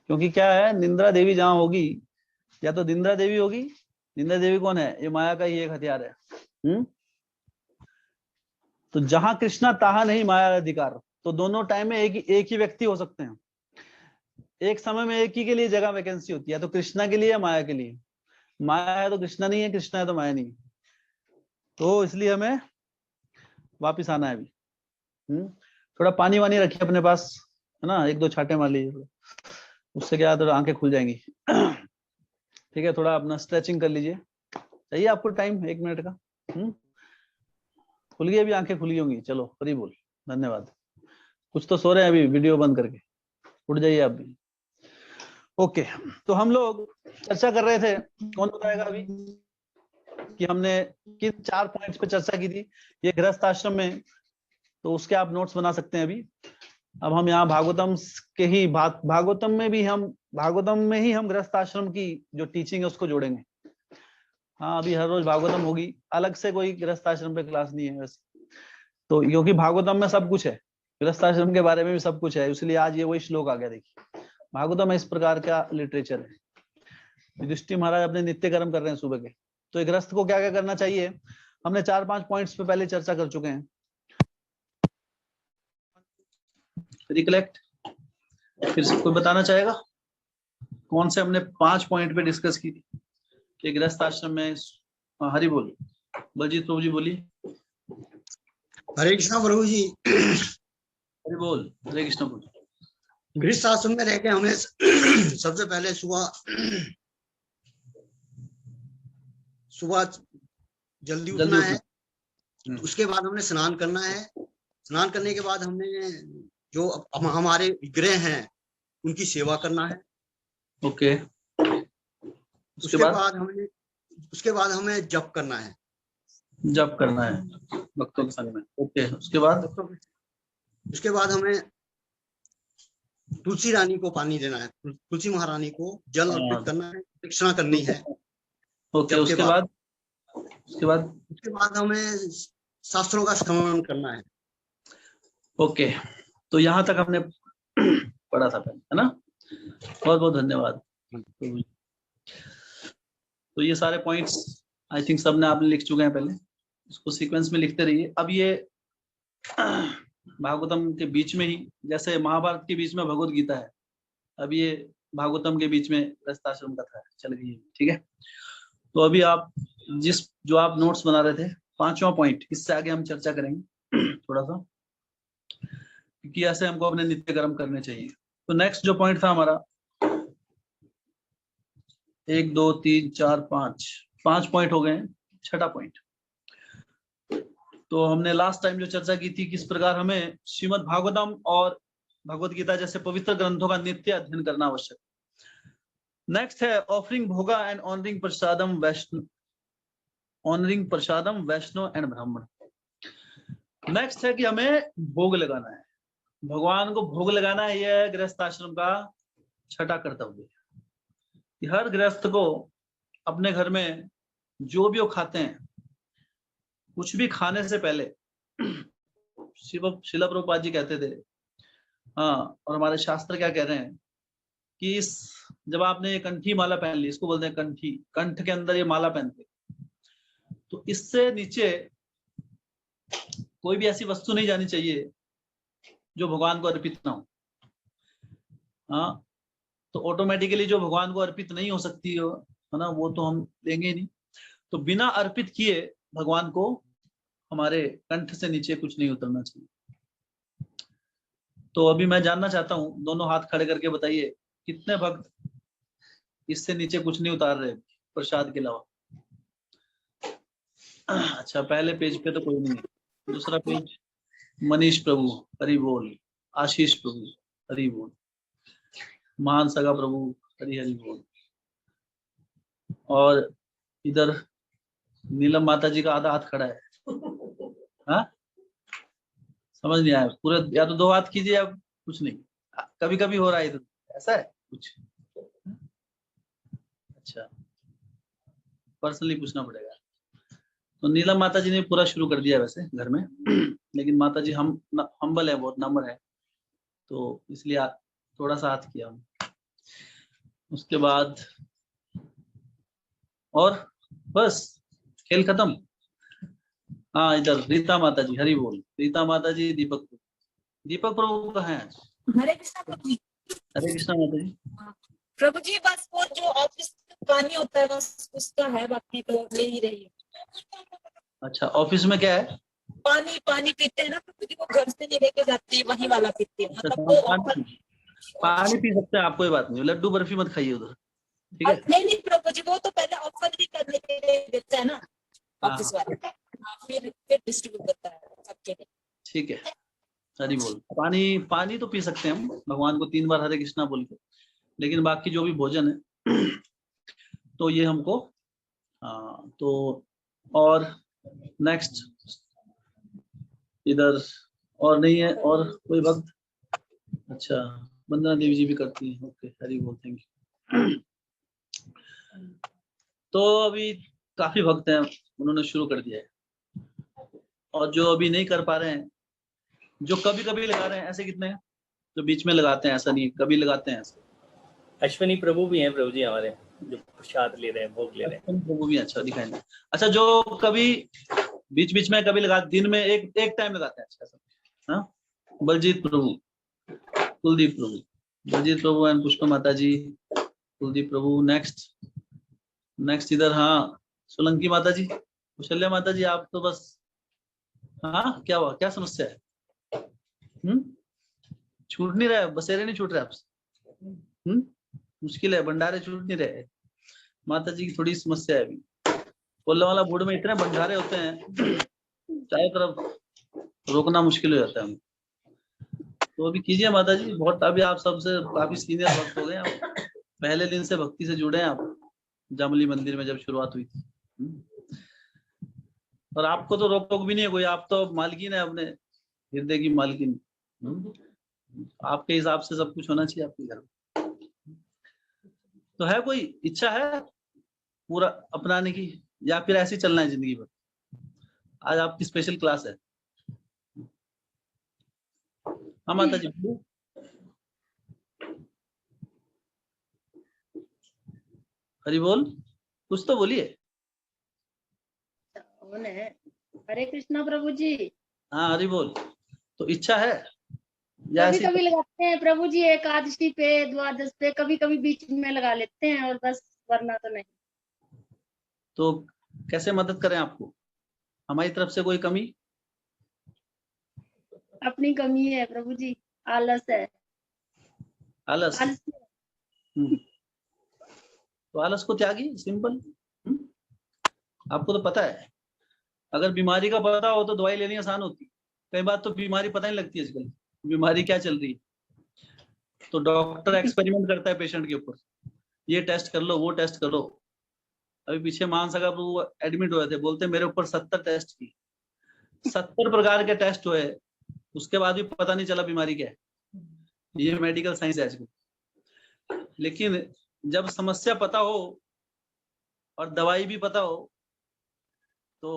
क्योंकि क्या है, निंद्रा देवी जहां होगी, या तो निंद्रा देवी होगी। निंद्रा देवी कौन है? ये माया का ही एक हथियार है। तो जहां कृष्णा तहां नहीं माया अधिकार। तो दोनों टाइम में एक ही व्यक्ति हो सकते हैं। एक समय में एक ही के लिए जगह वैकेंसी होती है, तो कृष्णा के लिए या माया के लिए। माया है तो कृष्णा नहीं है, कृष्णा है तो माया नहीं। तो इसलिए हमें वापिस आना है अभी। थोड़ा पानी वानी रखिए अपने पास, है ना, 1-2 छाटे मार लीजिए, उससे क्या थोड़ा आंखें खुल जाएंगी। ठीक है, थोड़ा अपना स्ट्रेचिंग कर लीजिए। चाहिए आपको टाइम 1 मिनट का? खुल गई अभी आंखें? खुल गई होंगी। चलो हरी बोल, धन्यवाद। कुछ तो सो रहे हैं अभी वीडियो बंद करके, उठ जाइए आप भी। ओके, तो हम लोग चर्चा कर रहे थे, कौन बताएगा अभी? कि हमने किन 4 पॉइंट्स पे चर्चा की थी। ये गृहस्थ आश्रम में, तो उसके आप नोट्स बना सकते हैं अभी। अब हम यहाँ भागवतम के ही भागवतम में ही हम गृहस्थ आश्रम की जो टीचिंग है उसको जोड़ेंगे। हाँ, अभी हर रोज भागवतम होगी, अलग से कोई गृहस्थ आश्रम पे क्लास नहीं है वैसे तो, क्योंकि भागवतम में सब कुछ है, गृहस्थ आश्रम के बारे में भी सब कुछ है, इसलिए आज ये वही श्लोक आ गया। देखिए, भागवतम इस प्रकार का लिटरेचर है। युधिष्ठिर महाराज अपने नित्य कर्म कर रहे हैं सुबह के, तो एक गृहस्थ को क्या क्या करना चाहिए, हमने 4-5 पॉइंट्स पे पहले चर्चा कर चुके हैं। रिकलेक्ट, फिर से कोई बताना चाहेगा कौन से हमने 5 पॉइंट पे डिस्कस की थी कि गृहस्थ आश्रम में। हरि बोल, बलजीत प्रभु जी बोलिए। हरे कृष्णा प्रभु जी। हरि बोल, हरे कृष्णा प्रभु। गृहस्थ आश्रम में रहकर हमें सबसे पहले सुबह जल्दी उठना है। उसके बाद हमने स्नान करना है। स्नान करने के बाद हमने जो हमारे गृह हैं उनकी सेवा करना है। ओके। उसके बाद हमें जप करना है। जप करना है भक्तों के संग में। ओके। उसके बाद हमें तुलसी रानी को पानी देना है। तुलसी महारानी को जल अर्पित करना है, दक्षिणा करनी है। ओके। उसके बाद हमें शास्त्रों का श्रवण करना है। ओके, तो यहाँ तक हमने पढ़ा था पहले, है ना। बहुत बहुत धन्यवाद। तो ये सारे पॉइंट्स आई थिंक सबने आपने लिख चुके हैं पहले, इसको सीक्वेंस में लिखते रहिए। अब ये भागवतम के बीच में ही, जैसे महाभारत के बीच में भगवत गीता है, अब ये भागवतम के बीच में गृहस्थाश्रम कथा है, चल गई है। ठीक है, तो अभी आप जो आप नोट्स बना रहे थे, 5वां पॉइंट, इससे आगे हम चर्चा करेंगे थोड़ा सा, क्योंकि ऐसे हमको अपने नित्य कर्म करने चाहिए। तो नेक्स्ट जो पॉइंट था हमारा 1 2 3 4 5 पॉइंट हो गए। 6वां पॉइंट, तो हमने लास्ट टाइम जो चर्चा की थी, किस प्रकार हमें श्रीमद् भागवतम और भगवत गीता जैसे पवित्र ग्रंथों का नित्य अध्ययन करना आवश्यक। नेक्स्ट है offering bhoga and honouring prasadam Vaishnava and Brahmana. Next है कि हमें भोग लगाना है, भगवान को भोग लगाना है। यह गृहस्थ आश्रम का 6वां कर्तव्य है। हर गृहस्थ को अपने घर में जो भी वो खाते हैं, कुछ भी खाने से पहले शिला प्रभुपाद जी कहते थे, हाँ, और हमारे शास्त्र क्या कह रहे हैं कि जब आपने ये कंठी माला पहन ली, इसको बोलते हैं कंठी, कंठ के अंदर ये माला पहनते, तो इससे नीचे कोई भी ऐसी वस्तु नहीं जानी चाहिए जो भगवान को अर्पित ना हो। हाँ, तो ऑटोमेटिकली जो भगवान को अर्पित नहीं हो सकती है ना, वो तो हम देंगे ही नहीं। तो बिना अर्पित किए भगवान को हमारे कंठ से नीचे कुछ नहीं उतरना चाहिए। तो अभी मैं जानना चाहता हूँ, दोनों हाथ खड़े करके बताइए, कितने भक्त इससे नीचे कुछ नहीं उतार रहे प्रसाद के अलावा। अच्छा, पहले पेज पे तो कोई नहीं है। दूसरा पेज, मनीष प्रभु हरि बोल, आशीष प्रभु हरि बोल, महान सगा प्रभु हरि हरि बोल, और इधर नीलम माता जी का आधा हाथ खड़ा है। हाँ, समझ नहीं आया पूरे, या तो 2 हाथ कीजिए या कुछ नहीं। कभी कभी हो रहा है इधर, ऐसा है कुछ। अच्छा, पर्सनली पूछना पड़ेगा। तो नीलम माता जी ने पूरा शुरू कर दिया वैसे घर में, लेकिन माता जी हम्बल है, बहुत नम्र है, तो इसलिए थोड़ा सा हाथ किया। उसके बाद और बस खेल खत्म। हाँ, इधर रीता माता जी हरि बोल, रीता माता जी, दीपक प्रभु कहाँ है? हरे कृष्णा प्रभु जी। हरे कृष्णा माता जी। प्रभु जी, बस वो जो ऑफिस पानी होता है बस उसका है, बाकी तो ले ही रही है। अच्छा, ऑफिस में क्या है? पानी पीते हैं ना प्रभु जी, वो घर से नहीं लेके जाती है, वही वाला पीते हैं। मतलब वो पानी पी सकते हैं आप, कोई बात नहीं, लड्डू बर्फी मत खाइए उधर, ठीक है? नहीं प्रभु जी, वो तो पहले ऑफर भी करने के लिए देता है ना ऑफिस वाले, फिर डिस्ट्रीब्यूट करता है सबके लिए। ठीक है, हरि बोल। पानी तो पी सकते हैं हम, भगवान को 3 बार हरे कृष्णा बोल के, लेकिन बाकी जो भी भोजन है तो ये हमको, तो और नेक्स्ट इधर और नहीं है और कोई भक्त? अच्छा, वंदना देवी जी भी करती हैं। ओके, हरी बोल, थैंक यू। तो अभी काफी भक्त हैं, उन्होंने शुरू कर दिया है। और जो अभी नहीं कर पा रहे हैं, जो कभी कभी लगा रहे हैं, ऐसे कितने हैं जो बीच में लगाते हैं? ऐसा नहीं, कभी लगाते हैं ऐसे। अश्विनी प्रभु भी हैं प्रभु जी हमारे, जो प्रसाद ले रहे हैं, भोग ले रहे हैं। प्रभु भी अच्छा दिखाएंगे। अच्छा, जो कभी बीच बीच में कभी लगा, दिन में एक टाइम लगाते हैं, अच्छा। हाँ, बलजीत प्रभु, कुलदीप प्रभु, बलजीत प्रभु एंड पुष्पा माता जी, कुलदीप प्रभु। नेक्स्ट इधर, हाँ, सोलंकी माता जी, कुशल्या माता जी, आप तो बस, हाँ, क्या हुआ, क्या समस्या है? छूट नहीं रहा, बसेरे नहीं छूट रहे आपसे? मुश्किल है, भंडारे छूट नहीं रहे। माता जी की थोड़ी समस्या है अभी। कोल्लावाला बोर्ड में इतने भंडारे होते हैं, चारों तरफ रोकना मुश्किल हो जाता है। तो अभी कीजिए माता जी, बहुत अभी आप सबसे काफी सीनियर भक्त हो गए आप, पहले दिन से भक्ति से जुड़े हैं आप, जामली मंदिर में जब शुरुआत हुई थी। और आपको तो रोक टोक भी नहीं है कोई, आप तो मालकिन है अपने हृदय की मालकिन। आपके हिसाब से सब कुछ होना चाहिए आपके घर में। तो है कोई इच्छा है पूरा अपनाने की, या फिर ऐसे ही चलना है जिंदगी भर? आज आपकी स्पेशल क्लास है। हाँ माता जी, हरि बोल, कुछ तो बोलिए। हरे कृष्णा प्रभु जी। हाँ, हरि बोल। तो इच्छा है या कभी ऐसी? कभी लगाते हैं प्रभु जी, एकादशी पे, द्वादश पे, कभी कभी बीच में लगा लेते हैं, और बस, वरना तो नहीं। तो कैसे मदद करें आपको, हमारी तरफ से कोई कमी? अपनी कमी है प्रभु जी, आलस है। आलस? आलस तो आलस को त्यागिए, सिंपल। आपको तो पता है, अगर बीमारी का पता हो तो दवाई लेनी आसान होती है। कई बार तो बीमारी पता नहीं लगती आजकल, बीमारी क्या चल रही है। तो डॉक्टर एक्सपेरिमेंट करता है पेशेंट के ऊपर, ये टेस्ट कर लो, वो टेस्ट करो। अभी पीछे मानसा का प्रभु एडमिट हुए थे, बोलते मेरे ऊपर 70 टेस्ट की, 70 प्रकार के टेस्ट हुए, उसके बाद भी पता नहीं चला बीमारी क्या है। ये मेडिकल साइंस है आजकल। लेकिन जब समस्या पता हो और दवाई भी पता हो तो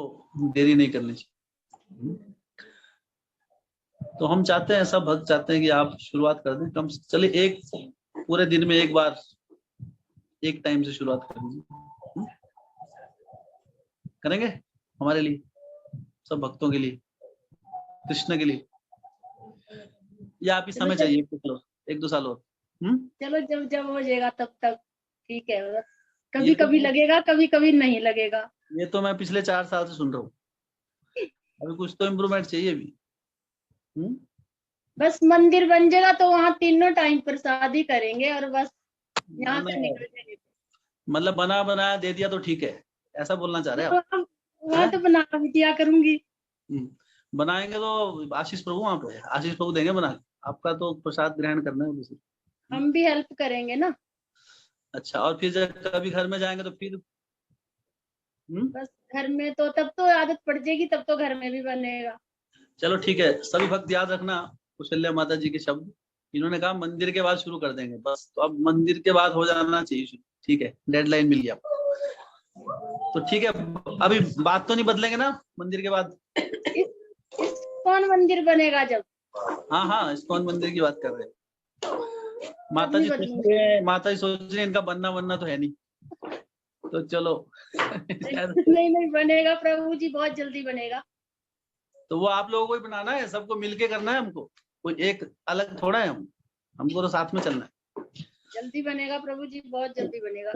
देरी नहीं करनी चाहिए। तो हम चाहते हैं, सब भक्त चाहते हैं कि आप शुरुआत कर दें, कम चले एक पूरे दिन में एक बार, एक टाइम से शुरुआत कर दीजिए। करेंगे हमारे लिए, सब भक्तों के लिए, कृष्ण के लिए। या आप ही समय चाहिए, 1-2 साल और? चलो, जब जब हो जाएगा तब तक ठीक है। बस कभी कभी लगेगा, कभी कभी नहीं लगेगा। ये तो मैं पिछले 4 साल से सुन रहा हूँ। अभी कुछ तो इम्प्रूवमेंट चाहिए भी। बस मंदिर बन जाएगा तो वहाँ तीनों टाइम प्रसाद ही करेंगे, और बस यहाँ से निकल जाएंगे। मतलब बना बनाया दे दिया तो ठीक है, ऐसा बोलना चाह रहे हैं आप? वहाँ तो बना भी दिया करूंगी। बनाएंगे तो आशीष प्रभु वहाँ पे, आशीष प्रभु देंगे बना के, आपका तो प्रसाद ग्रहण करना है दूसरी। हम भी हेल्प करेंगे ना। अच्छा, और फिर जब कभी घर में जाएंगे तो फिर? बस घर में तो तब तो आदत पड़ जाएगी, तब तो घर में भी बनेगा। चलो ठीक है, सभी भक्त याद रखना कुशल्या माता जी के शब्द। इन्होंने कहा मंदिर के बाद शुरू कर देंगे, बस तो अब मंदिर के बाद हो जाना चाहिए शुरू। ठीक है, डेडलाइन मिल गया तो ठीक है। अभी बात तो नहीं बदलेंगे ना मंदिर के बाद? कौन मंदिर बनेगा जब? हाँ हाँ, इस्कॉन मंदिर की बात कर रहे हैं। माता जी सोच रहे हैं इनका बनना तो है नहीं, तो चलो। नहीं बनेगा प्रभु जी, बहुत जल्दी बनेगा। तो वो आप लोगों को ही बनाना है, सबको मिलके करना है हमको, कोई एक अलग थोड़ा है। हमको तो साथ में चलना है। जल्दी बनेगा प्रभु जी, बहुत जल्दी बनेगा।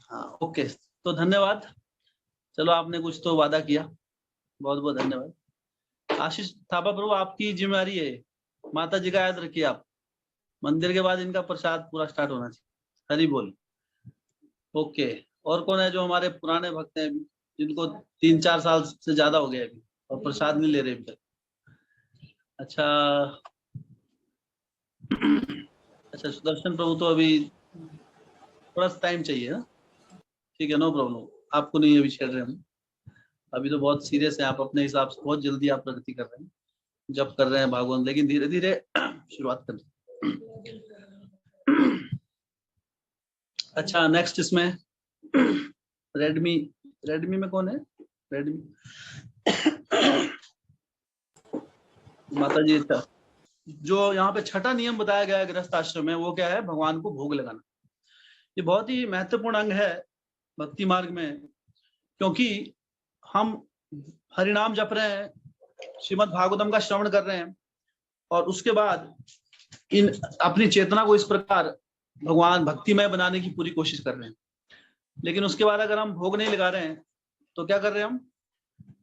हाँ, ओके, तो धन्यवाद। चलो, आपने कुछ तो वादा किया, बहुत बहुत धन्यवाद। आशीष थापा प्रभु, आपकी जिम्मेदारी है, माता जी का याद रखिए आप। मंदिर के बाद इनका प्रसाद पूरा स्टार्ट होना चाहिए। हरि बोल। ओके, और कौन है जो हमारे पुराने भक्त हैं जिनको 3-4 साल से ज्यादा हो गया अभी और प्रसाद नहीं ले रहे अभी तक? अच्छा अच्छा, सुदर्शन प्रभु तो अभी थोड़ा टाइम चाहिए ना? ठीक है, नो प्रॉब्लम, आपको नहीं अभी छेड़ रहे हम। अभी तो बहुत सीरियस है, आप अपने हिसाब से बहुत जल्दी आप प्रगति कर रहे हैं, जब कर रहे हैं भागवत, लेकिन धीरे धीरे शुरुआत कर। अच्छा, नेक्स्ट इसमें रेडमी में कौन है? रेडमी माता जी। अच्छा, जो यहाँ पे छठा नियम बताया गया है गृहस्थ आश्रम में, वो क्या है? भगवान को भोग लगाना। ये बहुत ही महत्वपूर्ण अंग है भक्ति मार्ग में, क्योंकि हम हरिनाम जप रहे हैं, श्रीमद् भागवतम का श्रवण कर रहे हैं, और उसके बाद इन अपनी चेतना को इस प्रकार भगवान भक्तिमय बनाने की पूरी कोशिश कर रहे हैं। लेकिन उसके बाद अगर हम भोग नहीं लगा रहे हैं तो क्या कर रहे हैं हम?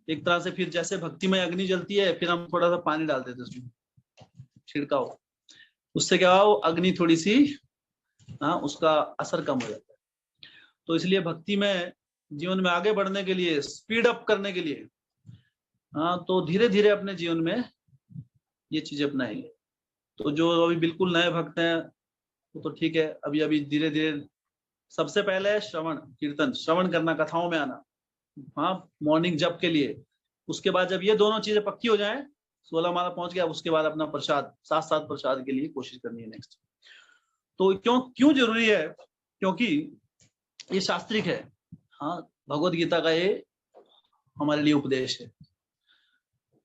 एक तरह से फिर जैसे भक्तिमय अग्नि जलती है, फिर हम थोड़ा सा पानी डाल देते हैं उसमें, छिड़काव, उससे क्या हो, अग्नि थोड़ी सी उसका असर कम हो जाता है। तो इसलिए भक्ति में जीवन में आगे बढ़ने के लिए, स्पीड अप करने के लिए, तो धीरे धीरे अपने जीवन में ये चीजें अपनाएंगे। तो जो अभी बिल्कुल नए भक्त हैं वो तो ठीक है, अभी अभी धीरे धीरे, सबसे पहले श्रवण कीर्तन, श्रवण करना, कथाओं में आना, मॉर्निंग जप के लिए। उसके बाद जब ये दोनों चीजें पक्की हो जाएं, 16 माला पहुंच गया, उसके बाद अपना प्रसाद, साथ प्रसाद के लिए कोशिश करनी है नेक्स्ट। तो क्यों जरूरी है? क्योंकि ये शास्त्रिक है। भगवत गीता का ये हमारे लिए उपदेश है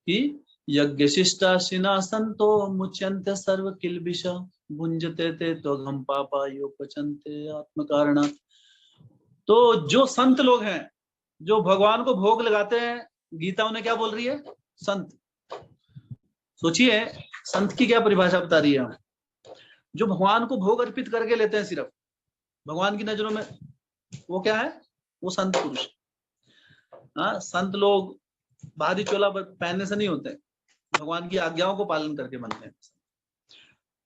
कि यज्ञ शिष्टा शिना संतो मुच्यंत सर्व किल्बिष भुंजते ते त्वघम पापा यो पचन्ते आत्म कारण। तो जो संत लोग हैं, जो भगवान को भोग लगाते हैं, गीता उन्हें क्या बोल रही है? संत। सोचिए संत की क्या परिभाषा बता रही है। जो भगवान को भोग अर्पित करके लेते हैं सिर्फ, भगवान की नजरों में वो क्या है? वो संत पुरुष। संत लोग भारी चोला पहनने से नहीं होते, भगवान की आज्ञाओं को पालन करके बनते हैं।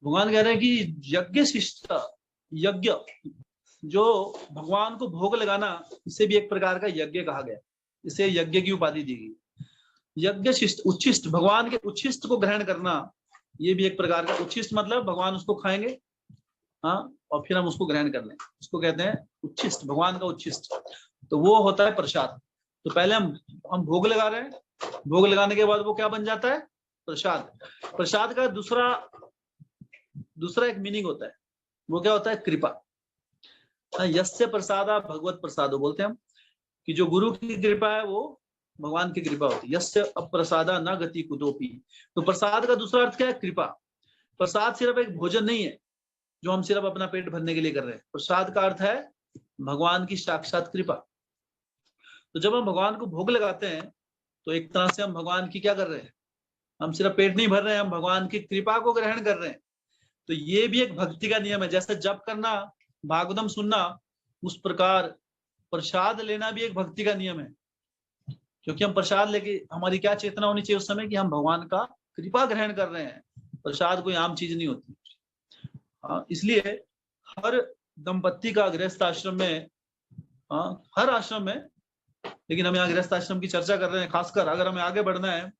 भगवान कह रहे हैं कि यज्ञ शिष्ट, यज्ञ जो भगवान को भोग लगाना, इसे भी एक प्रकार का यज्ञ कहा गया, इसे यज्ञ की उपाधि दी गई। यज्ञ शिष्ट, उच्छिष्ट, भगवान के उच्छिष्ट को ग्रहण करना, ये भी एक प्रकार का, उच्छिष्ट मतलब भगवान उसको खाएंगे, और फिर हम उसको ग्रहण कर लें, उसको कहते हैं उच्छिष्ट, भगवान का उच्छिष्ट। तो वो होता है प्रसाद। तो पहले हम भोग लगा रहे हैं, भोग लगाने के बाद वो क्या बन जाता है? प्रसाद। प्रसाद का दूसरा एक मीनिंग होता है, वो क्या होता है? कृपा। यस्य प्रसादा भगवत प्रसादो बोलते हैं हम, कि जो गुरु की कृपा है वो भगवान की कृपा होती है। यस्य अप्रसादा न गति कुतोपि। तो प्रसाद का दूसरा अर्थ क्या है? कृपा। प्रसाद सिर्फ एक भोजन नहीं है जो हम सिर्फ अपना पेट भरने के लिए कर रहे हैं। प्रसाद का अर्थ है भगवान की साक्षात कृपा। तो जब हम भगवान को भोग लगाते हैं तो एक तरह से हम भगवान की क्या कर रहे हैं? हम सिर्फ पेट नहीं भर रहे हैं, हम भगवान की कृपा को ग्रहण कर रहे हैं। तो ये भी एक भक्ति का नियम है। जैसे जप करना, भागवतम सुनना, उस प्रकार प्रसाद लेना भी एक भक्ति का नियम है। क्योंकि हम प्रसाद लेके, हमारी क्या चेतना होनी चाहिए उस समय? कि हम भगवान का कृपा ग्रहण कर रहे हैं। प्रसाद कोई आम चीज नहीं होती। इसलिए हर दंपत्ति का गृहस्थ आश्रम में, हर आश्रम में, लेकिन हम यहाँ गृहस्थ आश्रम की चर्चा कर रहे हैं खासकर, अगर हमें आगे बढ़ना है,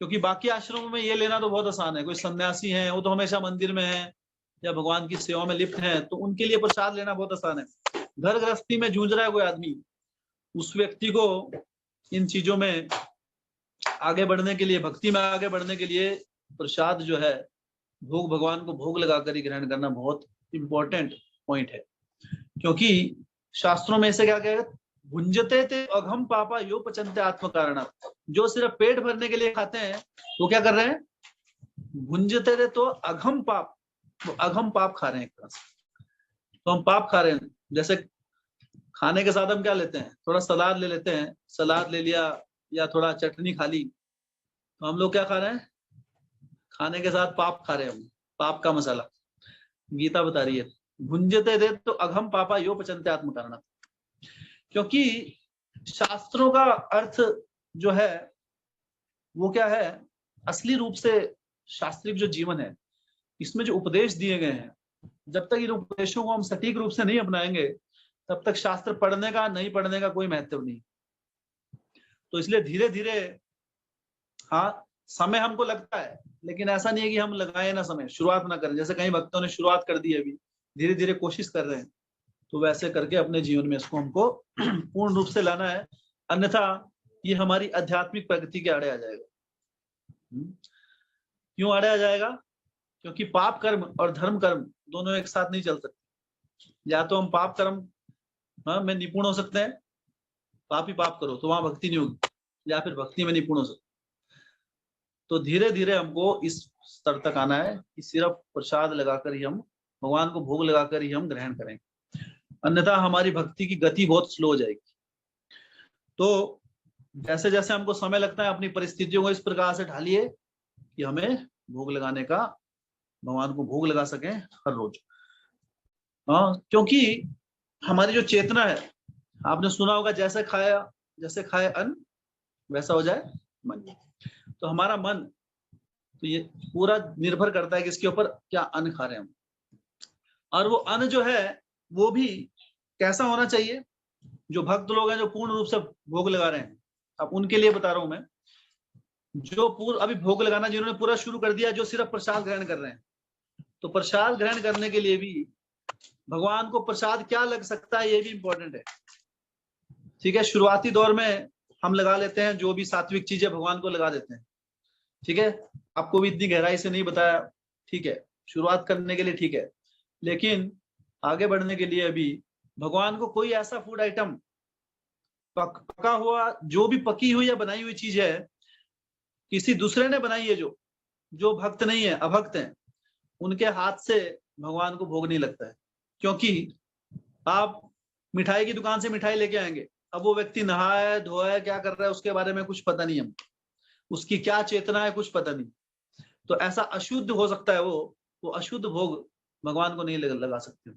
क्योंकि बाकी आश्रमों में ये लेना तो बहुत आसान है। कोई सन्यासी है, वो तो हमेशा मंदिर में है या भगवान की सेवा में लिप्त है, तो उनके लिए प्रसाद लेना बहुत आसान है। घर गृहस्थी में जूझ रहा है कोई आदमी, उस व्यक्ति को इन चीजों में आगे बढ़ने के लिए, भक्ति में आगे बढ़ने के लिए प्रसाद जो है, भोग, भगवान को भोग लगाकर ही ग्रहण करना बहुत इंपॉर्टेंट पॉइंट है। क्योंकि शास्त्रों में ऐसे क्या कहते हैं? भुंजते थे अघम पापा यो पचन्ते आत्म कारण। जो सिर्फ पेट भरने के लिए खाते हैं वो क्या कर रहे हैं? भुंजते थे तो अघम पाप, तो अघम पाप खा रहे हैं एक तरह से। तो हम पाप खा रहे हैं। जैसे खाने के साथ हम क्या लेते हैं? थोड़ा सलाद ले लेते हैं, सलाद ले लिया या थोड़ा चटनी खा ली, तो हम लोग क्या खा रहे हैं? खाने के साथ पाप खा रहे हैं, हम पाप का मसाला। गीता बता रही है भुंजते थे तो अघम पापा यो पचन्ते आत्म कारण। क्योंकि शास्त्रों का अर्थ जो है वो क्या है? असली रूप से शास्त्रिक जो जीवन है, इसमें जो उपदेश दिए गए हैं, जब तक इन उपदेशों को हम सटीक रूप से नहीं अपनाएंगे, तब तक शास्त्र पढ़ने का नहीं पढ़ने का कोई महत्व नहीं। तो इसलिए धीरे धीरे, समय हमको लगता है, लेकिन ऐसा नहीं है कि हम लगाए ना समय, शुरुआत ना करें। जैसे कई भक्तों ने शुरुआत कर दी है, अभी धीरे धीरे कोशिश कर रहे हैं, तो वैसे करके अपने जीवन में इसको हमको पूर्ण रूप से लाना है। अन्यथा ये हमारी आध्यात्मिक प्रगति के आड़े आ जाएगा। क्यों आड़े आ जाएगा? क्योंकि पाप कर्म और धर्म कर्म दोनों एक साथ नहीं चल सकते। या तो हम पाप कर्म में निपुण हो सकते हैं, पाप ही पाप करो तो वहां भक्ति नहीं होगी, या फिर भक्ति में निपुण हो सकते। तो धीरे धीरे हमको इस स्तर तक आना है कि सिर्फ प्रसाद लगाकर ही हम भगवान को भोग लगाकर ही हम ग्रहण करेंगे, अन्यथा हमारी भक्ति की गति बहुत स्लो हो जाएगी। तो जैसे जैसे हमको समय लगता है अपनी परिस्थितियों को इस प्रकार से ढालिए कि हमें भोग लगाने का, भगवान को भोग लगा सकें हर रोज। क्योंकि हमारी जो चेतना है, आपने सुना होगा जैसे खाए अन्न वैसा हो जाए मन। तो हमारा मन, तो ये पूरा निर्भर करता है किसके ऊपर, क्या अन्न खा रहे हैं हम। और वो अन्न जो है वो भी कैसा होना चाहिए? जो भक्त लोग हैं जो पूर्ण रूप से भोग लगा रहे हैं, अब उनके लिए बता रहा हूं मैं, जो अभी भोग लगाना जिन्होंने पूरा शुरू कर दिया, जो सिर्फ प्रसाद ग्रहण कर रहे हैं, तो प्रसाद ग्रहण करने के लिए भी भगवान को प्रसाद क्या लग सकता है ये भी इंपॉर्टेंट है। ठीक है, शुरुआती दौर में हम लगा लेते हैं जो भी सात्विक चीजें भगवान को लगा देते हैं। ठीक है, आपको भी इतनी गहराई से नहीं बताया, ठीक है, शुरुआत करने के लिए ठीक है, लेकिन आगे बढ़ने के लिए अभी भगवान को कोई ऐसा फूड आइटम पका हुआ, जो भी पकी हुई या बनाई हुई चीज है, किसी दूसरे ने बनाई है, जो भक्त नहीं है, अभक्त है, उनके हाथ से भगवान को भोग नहीं लगता है। क्योंकि आप मिठाई की दुकान से मिठाई लेके आएंगे, अब वो व्यक्ति नहा है धोया है क्या कर रहा है उसके बारे में कुछ पता नहीं, हम उसकी क्या चेतना है कुछ पता नहीं, तो ऐसा अशुद्ध हो सकता है वो अशुद्ध भोग भगवान को नहीं लगा सकते।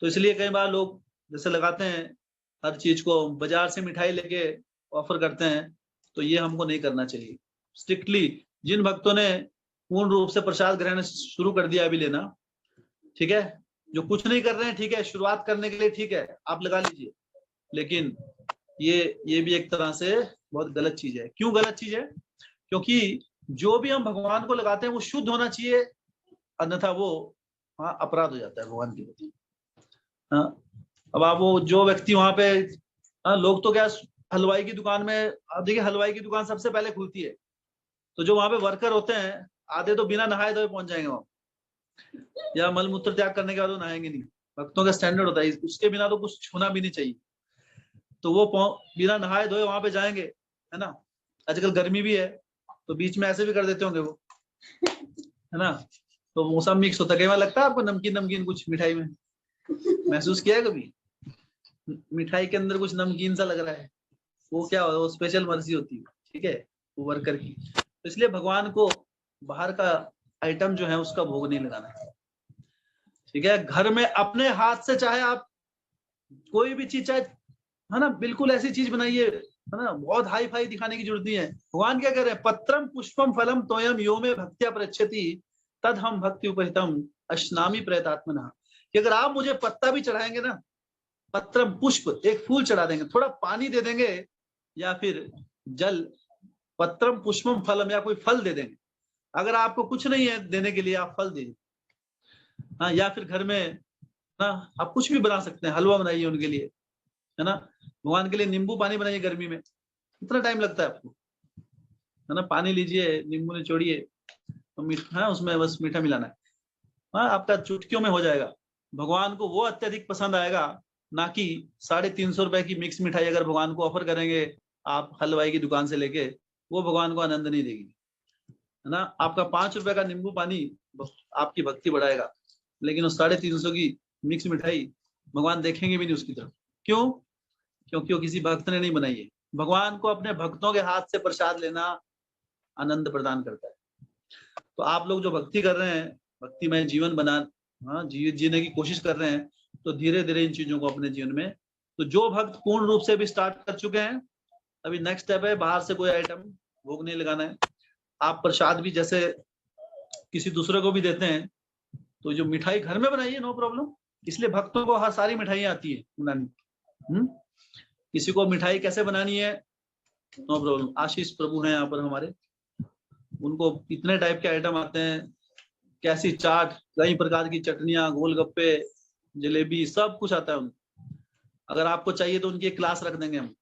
तो इसलिए कई बार लोग जैसे लगाते हैं हर चीज को, बाजार से मिठाई लेके ऑफर करते हैं, तो ये हमको नहीं करना चाहिए। स्ट्रिक्टली जिन भक्तों ने पूर्ण रूप से प्रसाद ग्रहण शुरू कर दिया अभी लेना, ठीक है, जो कुछ नहीं कर रहे हैं, ठीक है, शुरुआत करने के लिए ठीक है, आप लगा लीजिए, लेकिन ये भी एक तरह से बहुत गलत चीज है। क्यों गलत चीज है? क्योंकि जो भी हम भगवान को लगाते हैं वो शुद्ध होना चाहिए, अन्यथा वो अपराध हो जाता है भगवान के प्रति। अब आप वो जो व्यक्ति वहां पे, लोग तो क्या हलवाई की दुकान में, आप देखिए हलवाई की दुकान सबसे पहले खुलती है, तो जो वहां पे वर्कर होते हैं आधे तो बिना नहाए धोए पहुंच जाएंगे वहां, या मल मूत्र त्याग करने के बाद वो नहाएंगे नहीं। भक्तों का स्टैंडर्ड होता है, उसके बिना तो कुछ छूना भी नहीं चाहिए, तो वो बिना नहाए धोए वहां पे जाएंगे, है ना। आजकल गर्मी भी है तो बीच में ऐसे भी कर देते होंगे वो, है ना, तो वो सब मिक्स होता है। कई बार लगता है आपको नमकीन कुछ मिठाई में महसूस किया है कभी? मिठाई के अंदर कुछ नमकीन सा लग रहा है, वो क्या हो, वो स्पेशल मर्जी होती है, ठीक है, वो वर्कर की। तो इसलिए भगवान को बाहर का आइटम जो है उसका भोग नहीं लगाना है, ठीक है। घर में अपने हाथ से चाहे आप कोई भी चीज, चाहे, है ना, बिल्कुल ऐसी चीज बनाइए, है ना, बहुत हाई फाई दिखाने की जरूरत नहीं है। भगवान क्या कह रहे हैं? पत्रम पुष्पम फलम तोयम यो में भक्त्या प्रच्छति तद हम भक्ति उपहितम अश्नामी प्रयतात्मना। कि अगर आप मुझे पत्ता भी चढ़ाएंगे ना, पत्रम पुष्प, एक फूल चढ़ा देंगे, थोड़ा पानी दे देंगे, या फिर जल, पत्रम पुष्पम फलम, या कोई फल दे देंगे, अगर आपको कुछ नहीं है देने के लिए आप फल दीजिए। हाँ, या फिर घर में ना आप कुछ भी बना सकते हैं, हलवा बनाइए उनके लिए, है ना, भगवान के लिए नींबू पानी बनाइए गर्मी में, कितना टाइम लगता है आपको, है ना, पानी लीजिए, नींबू निचोड़िए, तो मीठा, उसमें बस मीठा मिलाना है, हाँ, आपका चुटकियों में हो जाएगा। भगवान को वो अत्यधिक पसंद आएगा, ना कि 350 रुपए की मिक्स मिठाई अगर भगवान को ऑफर करेंगे आप हलवाई की दुकान से लेके, वो भगवान को आनंद नहीं देगी, है ना। आपका 5 रुपए का नींबू पानी आपकी भक्ति बढ़ाएगा, लेकिन उस 350 की मिक्स मिठाई भगवान देखेंगे भी नहीं उसकी तरफ। क्यों? क्योंकि वो किसी भक्त ने नहीं बनाई है। भगवान को अपने भक्तों के हाथ से प्रसाद लेना आनंद प्रदान करता है। तो आप लोग जो भक्ति कर रहे हैं, भक्तिमय जीवन जीने की कोशिश कर रहे हैं, तो धीरे धीरे इन चीजों को अपने जीवन में, तो जो भक्त पूर्ण रूप से भी स्टार्ट कर चुके हैं, अभी नेक्स्ट स्टेप है बाहर से कोई आइटम भोग नहीं लगाना है। आप प्रसाद भी जैसे किसी दूसरे को भी देते हैं, तो जो मिठाई घर में बनाइए, नो प्रॉब्लम, इसलिए भक्तों को हर सारी मिठाइयाँ आती है बनानी। किसी को मिठाई कैसे बनानी है, नो प्रॉब्लम। आशीष प्रभु हैं यहाँ पर हमारे, उनको इतने टाइप के आइटम आते हैं, कैसी चाट, कई प्रकार की चटनियां, गोलगप्पे, जलेबी, सब कुछ आता है उनको। अगर आपको चाहिए तो उनकी एक क्लास रख देंगे हम,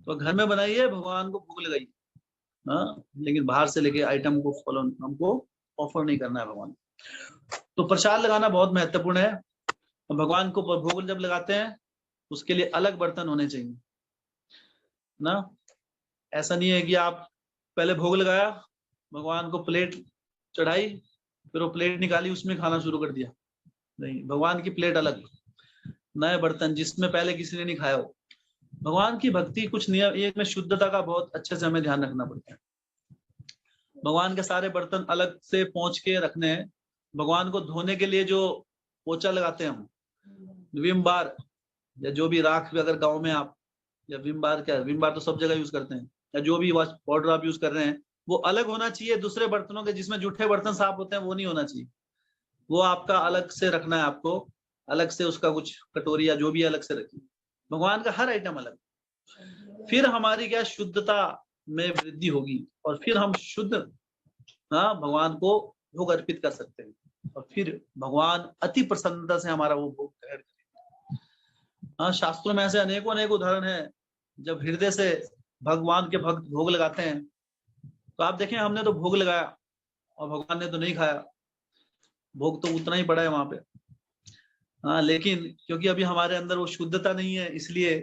तो घर में बनाइए, भगवान को भोग लगाइए, हाँ, लेकिन बाहर से लेके आइटम को फॉलो हमको ऑफर नहीं करना है भगवान। तो प्रसाद लगाना बहुत महत्वपूर्ण है। भगवान को भोग जब लगाते हैं उसके लिए अलग बर्तन होने चाहिए ना। ऐसा नहीं है कि आप पहले भोग लगाया, भगवान को प्लेट चढ़ाई, फिर वो प्लेट निकाली, उसमें खाना शुरू कर दिया। नहीं, भगवान की प्लेट अलग, नए बर्तन जिसमें पहले किसी ने नहीं खाया हो। भगवान की भक्ति कुछ नियम, एक में शुद्धता का बहुत अच्छे से हमें ध्यान रखना पड़ता है। भगवान के सारे बर्तन अलग से पोंछ के रखने हैं। भगवान को धोने के लिए जो पोछा लगाते हैं हम, विम बार या जो भी राख भी, अगर गांव में आप, या विम बार, क्या विम बार तो सब जगह यूज करते हैं, या जो भी वॉश पाउडर आप यूज कर रहे हैं वो अलग होना चाहिए दूसरे बर्तनों के। जिसमें जूठे बर्तन साफ होते हैं वो नहीं होना चाहिए, वो आपका अलग से रखना है। आपको अलग से उसका कुछ कटोरी या जो भी अलग से रखिए। भगवान का हर आइटम अलग, फिर हमारी क्या शुद्धता में वृद्धि होगी और फिर हम शुद्ध, हाँ, भगवान को भोग अर्पित कर सकते हैं और फिर भगवान अति प्रसन्नता से हमारा वो भोग ग्रहण करेंगे। हाँ, शास्त्रों में ऐसे अनेकों अनेक उदाहरण है जब हृदय से भगवान के भक्त भोग लगाते हैं। तो आप देखें, हमने तो भोग लगाया और भगवान ने तो नहीं खाया, भोग तो उतना ही पड़ा है वहां पे। हाँ, लेकिन क्योंकि अभी हमारे अंदर वो शुद्धता नहीं है, इसलिए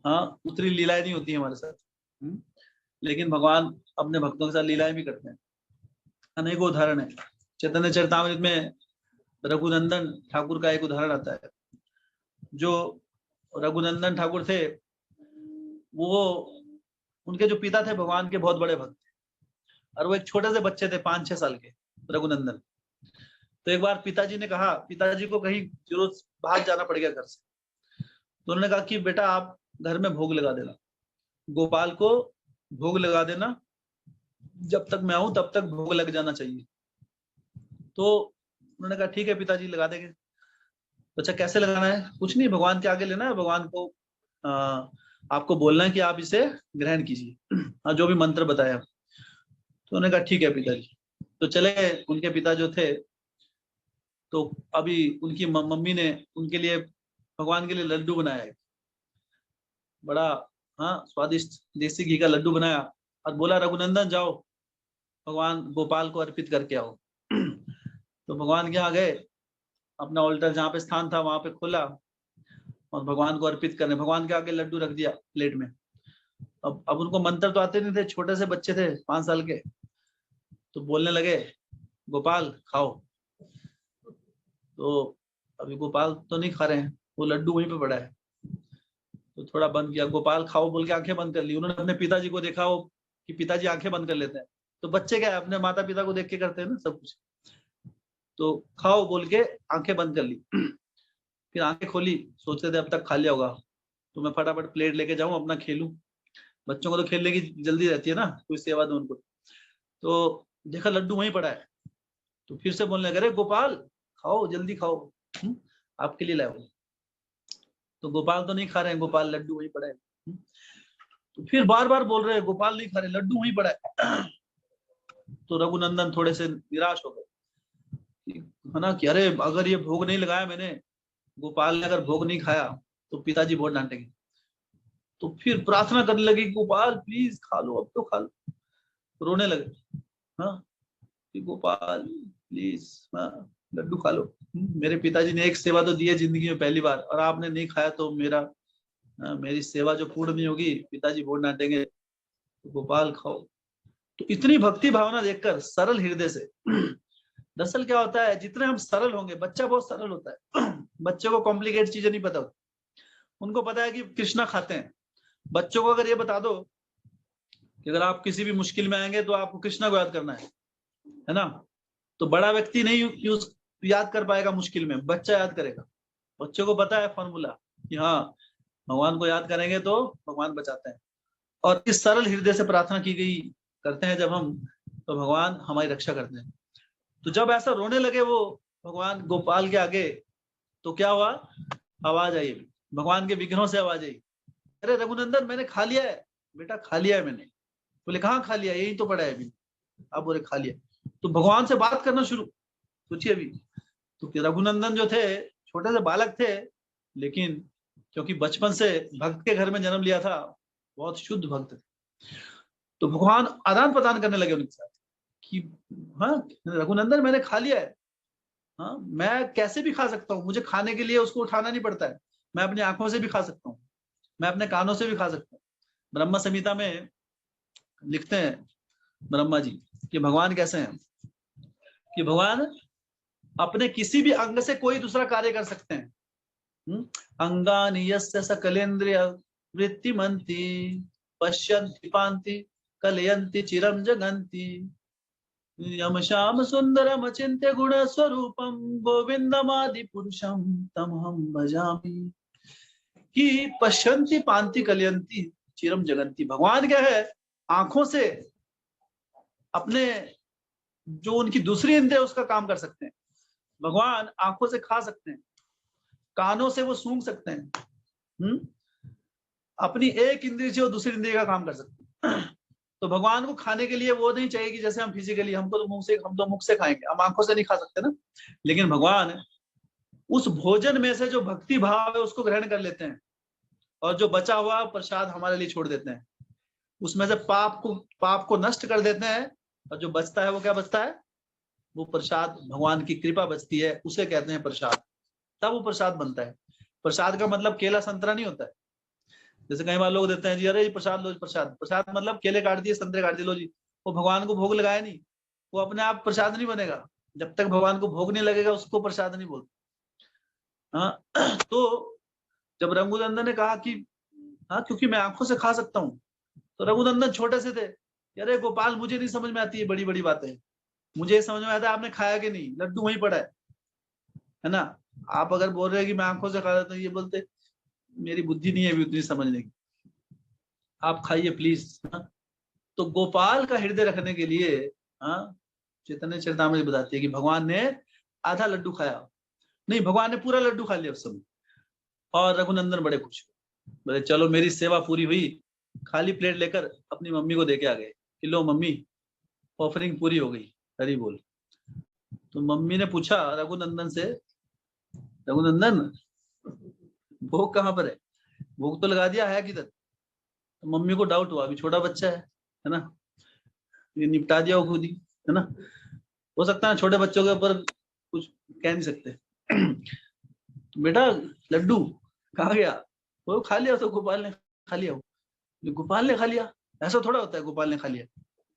हाँ, उतनी लीलाएं नहीं होती है हमारे साथ। लेकिन भगवान अपने भक्तों के साथ लीलाएं भी करते हैं। अनेकों उदाहरण है। चैतन्य चरितामृत में रघुनंदन ठाकुर का एक उदाहरण आता है। जो रघुनंदन ठाकुर थे, वो, उनके जो पिता थे भगवान के बहुत बड़े भक्त थे, और वो एक छोटे से बच्चे थे 5-6 साल के, रघुनंदन। तो एक बार पिताजी ने कहा, पिताजी को कहीं जरूरत बाहर जाना पड़ गया घर से, तो उन्होंने कहा कि बेटा आप घर में भोग लगा देना, गोपाल को भोग लगा देना, जब तक मैं आऊं तब तक भोग लग जाना चाहिए। तो उन्होंने कहा ठीक है पिताजी, लगा देंगे। अच्छा, कैसे लगाना है? कुछ नहीं, भगवान के आगे लेना है, भगवान को आपको बोलना है कि आप इसे ग्रहण कीजिए, हाँ, जो भी मंत्र बताया। तो उन्होंने कहा ठीक है पिताजी। तो चले गए। उनके पिता जो थे, तो अभी उनकी मम्मी ने उनके लिए, भगवान के लिए लड्डू बनाया है, बड़ा, हाँ, स्वादिष्ट देसी घी का लड्डू बनाया, और बोला रघुनंदन जाओ भगवान गोपाल को अर्पित करके आओ। तो भगवान के यहाँ गए, अपना ऑल्टर जहाँ पे स्थान था वहां पे खोला और भगवान को अर्पित करने, भगवान के आगे लड्डू रख दिया प्लेट में। अब उनको मंत्र तो आते नहीं थे, छोटे से बच्चे थे 5 साल के, तो बोलने लगे गोपाल खाओ। तो अभी गोपाल तो नहीं खा रहे हैं, वो लड्डू वहीं पे पड़ा है। तो थोड़ा बंद किया, गोपाल खाओ बोल के आंखें बंद कर ली। उन्होंने अपने पिताजी को देखा हो कि पिताजी आंखें बंद कर लेते हैं, तो बच्चे क्या है, अपने माता पिता को देख के करते हैं ना सब कुछ। तो खाओ बोल के आंखें बंद कर ली। फिर आंखें खोली, सोचते थे अब तक खा लिया होगा, तो मैं फटाफट प्लेट लेके जाऊं, अपना खेलूं। बच्चों को तो खेलने की जल्दी रहती है ना, कोई सेवा दो उनको। तो देखा लड्डू वहीं पड़ा है, तो फिर से बोलने लगे गोपाल खाओ, जल्दी खाओ, आपके लिए लाओ। तो गोपाल तो नहीं खा रहे हैं, गोपाल लड्डू वहीं पड़ा है। तो फिर बार बार बोल रहे हैं गोपाल नहीं खा रहे, लड्डू वहीं पड़ा है। तो रघुनंदन थोड़े से निराश हो गए, है ना, कि अरे अगर ये भोग नहीं लगाया मैंने, गोपाल ने अगर भोग नहीं खाया तो पिताजी बहुत डांटेंगे। तो फिर प्रार्थना करने लगे गोपाल प्लीज खा लो, अब तो खा लो। रोने लगे, हाँ, कि गोपाल प्लीज, हाँ, लड्डू खा लो, मेरे पिताजी ने एक सेवा तो दी है जिंदगी में पहली बार, और आपने नहीं खाया तो मेरी सेवा जो पूर्ण नहीं होगी, पिताजी बहुत डांटेंगे, तो गोपाल खाओ। तो इतनी भक्ति भावना देखकर सरल हृदय से, दरअसल क्या होता है, जितने हम सरल होंगे, बच्चा बहुत सरल होता है, बच्चों को कॉम्प्लिकेट चीजें नहीं पता होती, उनको पता है कि कृष्णा खाते हैं। बच्चों को अगर ये बता दो कि अगर आप किसी भी मुश्किल में आएंगे तो आपको कृष्णा को याद करना है ना, तो बड़ा व्यक्ति नहीं याद कर पाएगा मुश्किल में, बच्चा याद करेगा। बच्चों को पता है फॉर्मूला कि हाँ, भगवान को याद करेंगे तो भगवान बचाते हैं। और इस सरल हृदय से प्रार्थना की गई करते हैं जब हम, तो भगवान हमारी रक्षा करते हैं। तो जब ऐसा रोने लगे वो भगवान गोपाल के आगे, तो क्या हुआ, आवाज आई, भगवान के विग्रहों से आवाज आई, अरे रघुनंदन मैंने खा लिया है, बेटा खा लिया है मैंने। बोले कहाँ खा लिया, यही तो पड़ा है अभी। अब बोले खा लिया। तो भगवान से बात करना शुरू, सोचिए अभी। तो रघुनंदन जो थे छोटे से बालक थे, लेकिन क्योंकि बचपन से भक्त के घर में जन्म लिया था, बहुत शुद्ध भक्त थे। तो भगवान आदान प्रदान करने लगे उनके साथ कि हाँ रघुनंदन मैंने खा लिया है, हाँ मैं कैसे भी खा सकता हूँ, मुझे खाने के लिए उसको उठाना नहीं पड़ता है, मैं अपनी आंखों से भी खा सकता हूँ, मैं अपने कानों से भी खा सकता हूँ। ब्रह्म संहिता में लिखते हैं ब्रह्मा जी कि भगवान कैसे हैं, कि भगवान अपने किसी भी अंग से कोई दूसरा कार्य कर सकते हैं। अंगानि यस्य सकलेन्द्रिय वृत्तिमन्ति पश्यन्ति पान्ति कलयन्ति चिरं जगन्ति यम श्याम सुंदरम अचिन्त्य गुण स्वरूपम गोविंदमादि पुरुषम तमहम भजामि। कि पश्यन्ति पान्ति कलयन्ति चिरम जगन्ति, भगवान क्या है, आंखों से अपने जो उनकी दूसरी इंद्रिय उसका काम कर सकते हैं। भगवान आंखों से खा सकते हैं, कानों से वो सूंघ सकते हैं, अपनी एक इंद्रिय से वो दूसरी इंद्रिय का काम कर सकते हैं। तो भगवान को खाने के लिए वो नहीं चाहिए कि जैसे हम फिजिकली हम तो मुख से खाएंगे, हम आंखों से नहीं खा सकते ना, लेकिन भगवान उस भोजन में से जो भक्ति भाव है उसको ग्रहण कर लेते हैं और जो बचा हुआ प्रसाद हमारे लिए छोड़ देते हैं, उसमें से पाप को नष्ट कर देते हैं और जो बचता है वो क्या बचता है, वो प्रसाद, भगवान की कृपा बचती है, उसे कहते हैं प्रसाद। तब वो प्रसाद बनता है। प्रसाद का मतलब केला संतरा नहीं होता है, जैसे कई बार लोग देते हैं जी, अरे जी प्रसाद लो, प्रसाद मतलब केले काट दिए संतरे काट दिए लो जी, वो भगवान को भोग लगाया नहीं, वो अपने आप प्रसाद नहीं बनेगा, जब तक भगवान को भोग नहीं लगेगा उसको प्रसाद नहीं बोलते। हाँ तो जब रघुनंदन ने कहा कि हाँ क्योंकि मैं आंखों से खा सकता हूँ, तो रघुनंदन छोटे से थे, अरे गोपाल मुझे नहीं समझ में आती है बड़ी बड़ी बातें, मुझे समझ में आता है आपने खाया कि नहीं, लड्डू वहीं पड़ा है ना, आप अगर बोल रहे हैं कि मैं आंखों से खा रहा था, ये बोलते मेरी बुद्धि नहीं है अभी उतनी समझने की, आप खाइए प्लीज। तो गोपाल का हृदय रखने के लिए चैतन्य चरितामृत बताती है कि भगवान ने आधा लड्डू खाया नहीं, भगवान ने पूरा लड्डू खा लिया उस समय। और रघुनंदन बड़े खुश हुए, बोले चलो मेरी सेवा पूरी हुई, खाली प्लेट लेकर अपनी मम्मी को देके आ गए कि लो मम्मी ऑफरिंग पूरी हो गई, हरि बोल। तो मम्मी ने पूछा रघुनंदन से, रघुनंदन भोग कहाँ पर है, भोग तो लगा दिया है किधर। तो मम्मी को डाउट हुआ, अभी छोटा बच्चा है ना, ये निपटा दिया वो खुद ही, है ना, हो सकता है छोटे बच्चों के ऊपर कुछ कह नहीं सकते। बेटा लड्डू कहाँ गया, वो खा लिया, तो गोपाल ने खा लिया, गोपाल ने खा लिया, ऐसा थोड़ा होता है गोपाल ने खा लिया।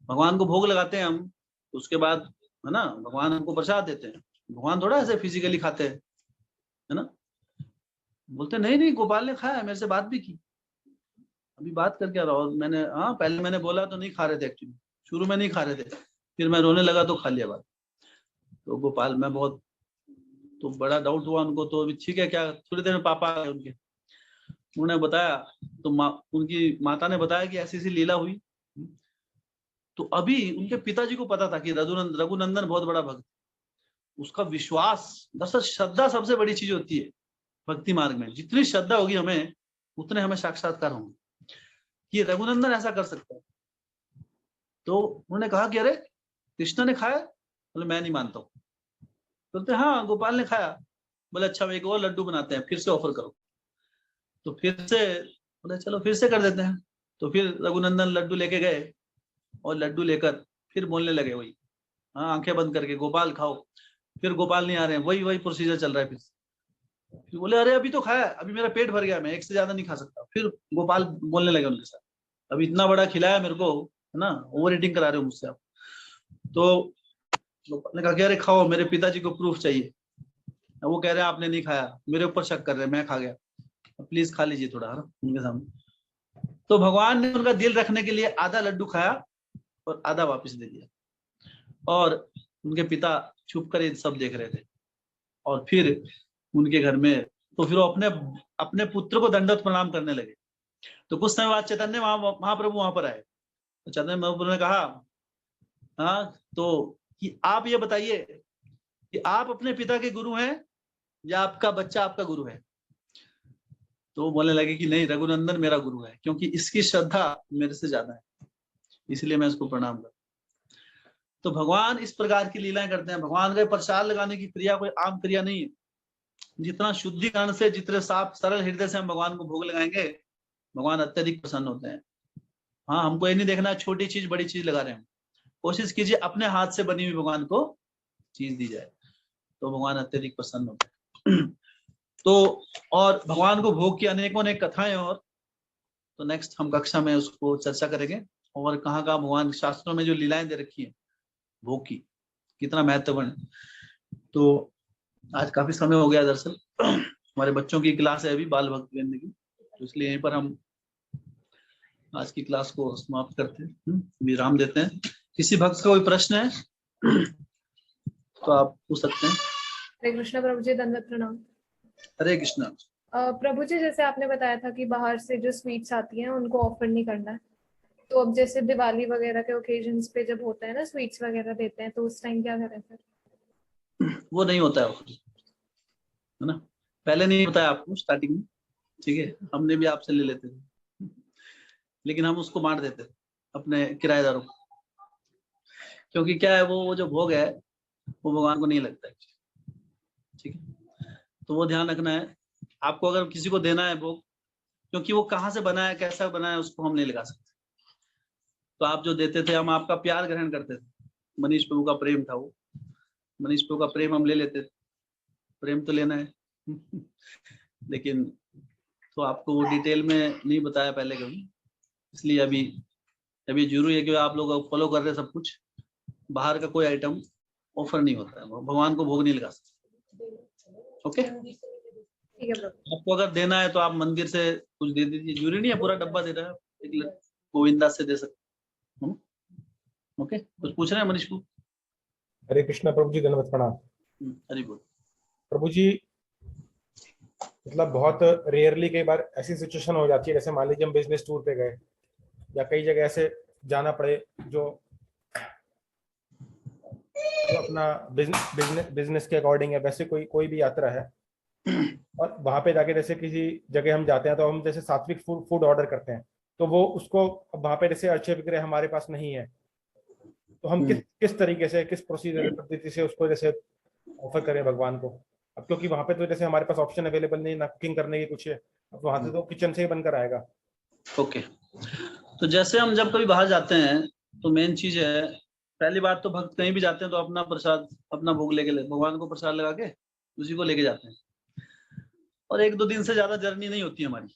भगवान को भोग लगाते हैं हम, उसके बाद है ना भगवान हमको प्रसाद देते हैं, भगवान थोड़ा ऐसे फिजिकली खाते हैं, है ना। बोलते नहीं नहीं गोपाल ने खाया, मेरे से बात भी की, अभी बात करके आ रहा हूँ मैंने, हाँ पहले मैंने बोला तो नहीं खा रहे थे, एक्चुअली शुरू में नहीं खा रहे थे, फिर मैं रोने लगा तो खा लिया बात। तो गोपाल मैं बहुत तो बड़ा डाउट हुआ उनको, तो अभी ठीक है क्या, थोड़ी देर में पापा आए उनके, उन्होंने बताया, तो उनकी माता ने बताया कि ऐसी ऐसी लीला हुई। तो अभी उनके पिताजी को पता था कि रघुनंदन बहुत बड़ा भक्त, उसका विश्वास, दरअसल श्रद्धा सबसे बड़ी चीज होती है भक्ति मार्ग में, जितनी श्रद्धा होगी हमें उतने हमें साक्षात्कार होंगे कि रघुनंदन ऐसा कर सकता है। तो उन्होंने कहा कि अरे कृष्ण ने खाया, बोले मैं नहीं मानता हूँ। बोलते हाँ गोपाल ने खाया, बोले अच्छा एक और लड्डू बनाते हैं, फिर से ऑफर करो। तो फिर से बोले चलो फिर से कर देते हैं। तो फिर रघुनंदन लड्डू लेके गए और लड्डू लेकर फिर बोलने लगे वही, हाँ आंखें बंद करके गोपाल खाओ। फिर गोपाल नहीं आ रहे हैं, वही प्रोसीजर चल रहा है। फिर बोले अरे अभी तो खाया, अभी मेरा पेट भर गया, मैं एक से ज्यादा नहीं खा सकता। फिर गोपाल बोलने लगे उनके साथ, अभी इतना बड़ा खिलाया मेरे को, है ना, ओवर ईटिंग करा रहे हो मुझसे आप। तो गोपाल ने कहा कि अरे खाओ, मेरे पिताजी को प्रूफ चाहिए, वो कह रहे हैं आपने नहीं खाया, मेरे ऊपर शक कर रहे हैं, मैं खा गया, प्लीज खा लीजिए थोड़ा, है ना, उनके सामने। तो भगवान ने उनका दिल रखने के लिए आधा लड्डू खाया और आधा वापस दे दिया। और उनके पिता छुप कर ये सब देख रहे थे। और फिर उनके घर में तो फिर वो अपने पुत्र को दंडवत प्रणाम करने लगे। तो कुछ समय बाद चैतन्य महाप्रभु वहां पर आए। तो चैतन्य महाप्रभु ने कहा हाँ तो कि आप ये बताइए कि आप अपने पिता के गुरु हैं या आपका बच्चा आपका गुरु है। तो वो बोलने लगे कि नहीं, रघुनंदन मेरा गुरु है, क्योंकि इसकी श्रद्धा मेरे से ज्यादा है, इसलिए मैं इसको प्रणाम करता हूं। तो भगवान इस प्रकार की लीलाएं करते हैं। भगवान का प्रसाद लगाने की क्रिया कोई आम क्रिया नहीं है। जितना शुद्धिकरण से, जितने साफ सरल हृदय से हम भगवान को भोग लगाएंगे, भगवान अत्यधिक प्रसन्न होते हैं। हाँ, हमको ये नहीं देखना छोटी चीज बड़ी चीज लगा रहे हैं। कोशिश कीजिए अपने हाथ से बनी हुई भगवान को चीज दी जाए, तो भगवान अत्यधिक प्रसन्न होते हैं। तो और भगवान को भोग की अनेकों अनेक कथाएं, और तो नेक्स्ट हम कक्षा में उसको चर्चा करेंगे, और कहाँ कहाँ भगवान शास्त्रों में जो लीलाएं दे रखी है भोग की, कितना महत्वपूर्ण है। तो आज काफी समय हो गया, दरअसल हमारे बच्चों की क्लास है अभी बाल भक्त केंद्र की, तो इसलिए यहीं पर हम आज की क्लास को समाप्त करते हैं, विराम देते हैं। किसी भक्त का कोई प्रश्न है तो आप पूछ सकते हैं। हरे कृष्ण प्रभु जी, दंडवत प्रणाम। हरे कृष्णा। प्रभु जी, जैसे आपने बताया था कि बाहर से जो स्वीट्स आती हैं उनको ऑफर नहीं करना है, तो अब जैसे दिवाली वगैरह के ओकेजन्स पे जब होता है ना, स्वीट्स वगैरह देते हैं, तो उस टाइम क्या करें फिर? वो नहीं होता है ना, पहले नहीं होता है आपको स्टार्टिंग में, ठीक है, हमने भी आपसे ले लेते थे, लेकिन हम उसको बांट देते थे अपने किराएदारों को, क्योंकि क्या है वो जो भोग है वो भगवान को नहीं लगता है, ठीक है। तो वो ध्यान रखना है आपको, अगर किसी को देना है भोग, क्योंकि वो कहाँ से बना है कैसा बना है उसको हम नहीं लगा सकते, तो आप जो देते थे हम आपका प्यार ग्रहण करते थे, मनीष प्रभु का प्रेम था वो, मनीष प्रभु का प्रेम हम ले लेते थे, प्रेम तो लेना है लेकिन तो आपको वो डिटेल में नहीं बताया पहले कभी, इसलिए अभी जरूरी है कि आप लोग फॉलो कर रहे सब कुछ, बाहर का कोई आइटम ऑफर नहीं होता है, भगवान को भोग नहीं लगा सकते। ओके, ठीक है प्रभु। आपको अगर देना है तो आप मंदिर से कुछ दे दीजिए, जरूरी नहीं है पूरा डब्बा दे रहा है, एक गोविंदा से दे सकते। ओके, कुछ पूछ रहे हैं मनीष को? हरे कृष्णा प्रभु जी, दंडवत प्रणाम। हरि बोल। प्रभु जी, मतलब बहुत रेयरली कई बार ऐसी सिचुएशन हो जाती है, जैसे मान लीजिए हम बिजनेस टूर पे गए या कई जगह ऐसे जाना पड़े जो अपना बिजनेस के अकॉर्डिंग है, वैसे कोई भी यात्रा है, और वहां पे जाके जैसे किसी जगह हम जाते हैं तो हम जैसे सात्विक फूड ऑर्डर करते हैं, तो वो उसको वहां पे जैसे अच्छे विक्रय हमारे पास नहीं है, तो हम किस तरीके से, किस प्रोसीजर पद्धति से उसको जैसे ऑफर करें भगवान को? अब क्योंकि वहां पे तो जैसे हमारे पास ऑप्शन अवेलेबल नहीं, ना कुकिंग करने की कुछ है, अब वहां से तो किचन से ही बनकर आएगा। ओके, तो जैसे हम जब कभी बाहर जाते हैं तो मेन चीज है, पहली बात तो भक्त कहीं भी जाते हैं तो अपना प्रसाद, अपना भोग लेके भगवान को प्रसाद लगा के उसी को लेके जाते हैं, और 1-2 दिन से ज्यादा जर्नी नहीं होती हमारी,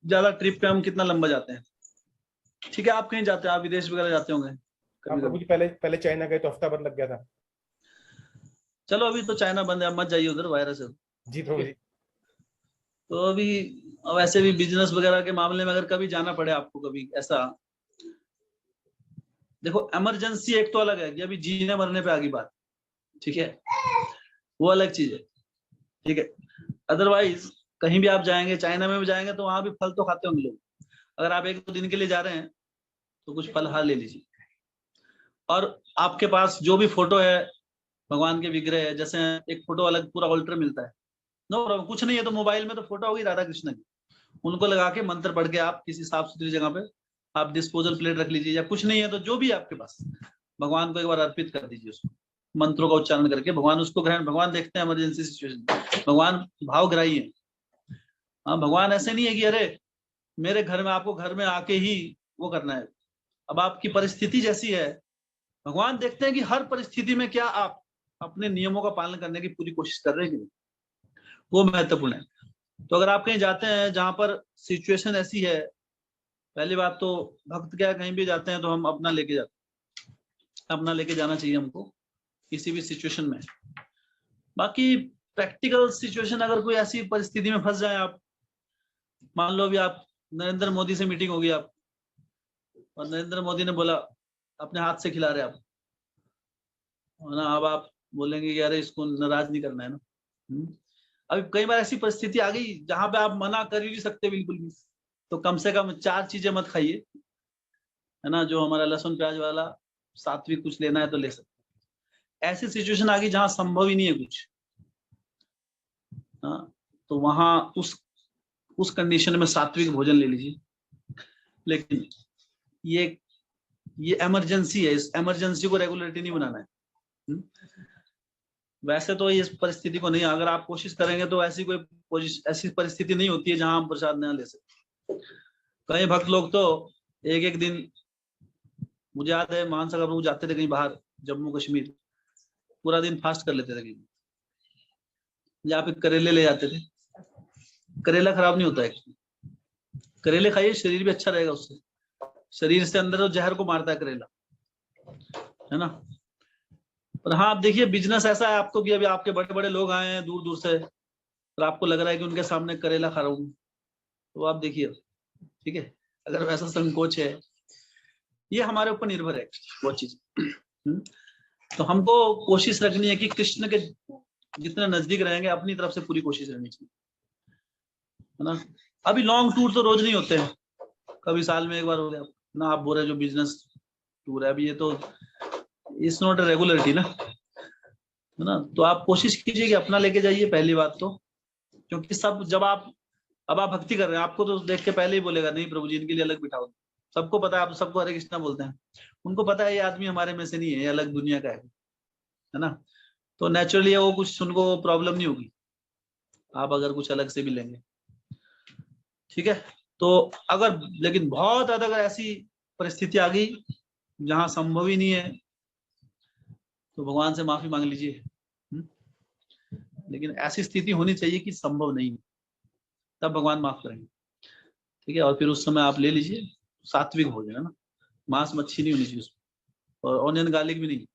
ज्यादा ट्रिप पे हम कितना लंबा जाते हैं, ठीक है। आप कहीं जाते हैं, आप विदेश वगैरह जाते होंगे कभी? पहले चाइना गए तो हफ्ता भर लग गया था। चलो अभी तो चाइना बंद है, मत जाइए उधर, वायरस है जी प्रभु जी। तो अभी वैसे भी बिजनेस वगैरह के मामले में अगर कभी जाना पड़े आपको, कभी ऐसा, देखो इमरजेंसी एक तो अलग है कि अभी जीने मरने पे आ गई बात, ठीक है, वो अलग चीज है, ठीक है। अदरवाइज कहीं भी आप जाएंगे, चाइना में भी जाएंगे तो वहां भी फल तो खाते होंगे लोग, अगर आप 1-2 दिन के लिए जा रहे हैं तो कुछ फल हार ले लीजिए, और आपके पास जो भी फोटो है भगवान के विग्रह है, जैसे एक फोटो अलग पूरा ऑल्टर मिलता है, नो प्रॉब्लम, कुछ नहीं है तो मोबाइल में तो फोटो होगी राधा कृष्ण की, उनको लगा के मंत्र पढ़ के आप किसी साफ सुथरी जगह पे आप डिस्पोजल प्लेट रख लीजिए, या कुछ नहीं है तो जो भी आपके पास भगवान को एक बार अर्पित कर दीजिए, उसको मंत्रों का उच्चारण करके भगवान उसको ग्रहण, भगवान देखते हैं इमरजेंसी सिचुएशन, भगवान भावग्राही है। हाँ, भगवान ऐसे नहीं है कि अरे मेरे घर में आपको घर में आके ही वो करना है, अब आपकी परिस्थिति जैसी है, भगवान देखते हैं कि हर परिस्थिति में क्या आप अपने नियमों का पालन करने की पूरी कोशिश कर रहे हैं कि नहीं, वो महत्वपूर्ण है। तो अगर आप कहीं जाते हैं जहां पर सिचुएशन ऐसी है, पहली बात तो भक्त क्या कहीं भी जाते हैं तो हम अपना लेके जाते हैं, अपना लेके जाना चाहिए हमको किसी भी सिचुएशन में। बाकी प्रैक्टिकल सिचुएशन, अगर कोई ऐसी परिस्थिति में फंस जाए आप, मान लो अभी आप नरेंद्र मोदी से मीटिंग होगी आप, और नरेंद्र मोदी ने बोला अपने हाथ से खिला रहे आप ना, अब आप बोलेंगे कि अरे इसको नाराज नहीं करना है ना। अभी कई बार ऐसी परिस्थिति आ गई जहां पे आप मना कर ही नहीं सकते बिल्कुल भी, तो कम से कम 4 चीजें मत खाइए, है ना, जो हमारा लहसुन प्याज वाला सात्विक कुछ लेना है तो ले सकते। ऐसी सिचुएशन आ गई जहां संभव ही नहीं है कुछ, हाँ, तो वहां उस कंडीशन में सात्विक भोजन ले लीजिए, लेकिन ये इमरजेंसी है, इस इमरजेंसी को रेगुलरिटी नहीं बनाना है। वैसे तो इस परिस्थिति को नहीं, अगर आप कोशिश करेंगे तो ऐसी परिस्थिति नहीं होती है जहां हम प्रसाद न ले सकते। कई भक्त लोग तो एक एक दिन, मुझे याद है मानसा प्रभु जाते थे कहीं बाहर जम्मू कश्मीर, पूरा दिन फास्ट कर लेते थे कहीं, यहाँ पे करेले ले जाते थे। करेला खराब नहीं होता है, करेले खाइए, शरीर भी अच्छा रहेगा उससे, शरीर से अंदर तो जहर को मारता है करेला, है ना। पर हाँ, आप देखिए बिजनेस ऐसा है आपको कि अभी आपके बड़े बड़े लोग आए हैं दूर दूर से, और आपको लग रहा है कि उनके सामने करेला खा रहा हूँ, तो आप देखिए, ठीक है, अगर वैसा संकोच है, ये हमारे ऊपर निर्भर है वो चीज। तो हमको कोशिश रखनी है कि कृष्ण के जितने नजदीक रहेंगे, अपनी तरफ से पूरी कोशिश रहनी चाहिए, है ना। अभी लॉन्ग टूर तो रोज नहीं होते हैं, कभी साल में एक बार हो गया ना। आप बोल रहे जो बिजनेस टूर है अभी, ये तो इट्स नॉट अ रेगुलरिटी ना, है ना। तो आप कोशिश कीजिए कि अपना लेके जाइए, पहली बात तो, क्योंकि सब जब आप अब आप भक्ति कर रहे हैं, आपको तो देख के पहले ही बोलेगा नहीं प्रभु जी इनके लिए अलग बिठाओ। सबको पता है, आप सबको हरे कृष्णा बोलते हैं, उनको पता है ये आदमी हमारे में से नहीं है, ये अलग दुनिया का है ना। तो नेचुरली वो कुछ उनको प्रॉब्लम नहीं होगी, आप अगर कुछ अलग से भी लेंगे, ठीक है। तो अगर लेकिन बहुत अगर ऐसी परिस्थिति आ गई जहां संभव ही नहीं है, तो भगवान से माफी मांग लीजिए। लेकिन ऐसी स्थिति होनी चाहिए कि संभव नहीं है, तब भगवान माफ करेंगे, ठीक है। और फिर उस समय आप ले लीजिए सात्विक भोजन, है ना, मांस मच्छी नहीं होनी चाहिए उसमें, और ऑनियन गार्लिक भी नहीं,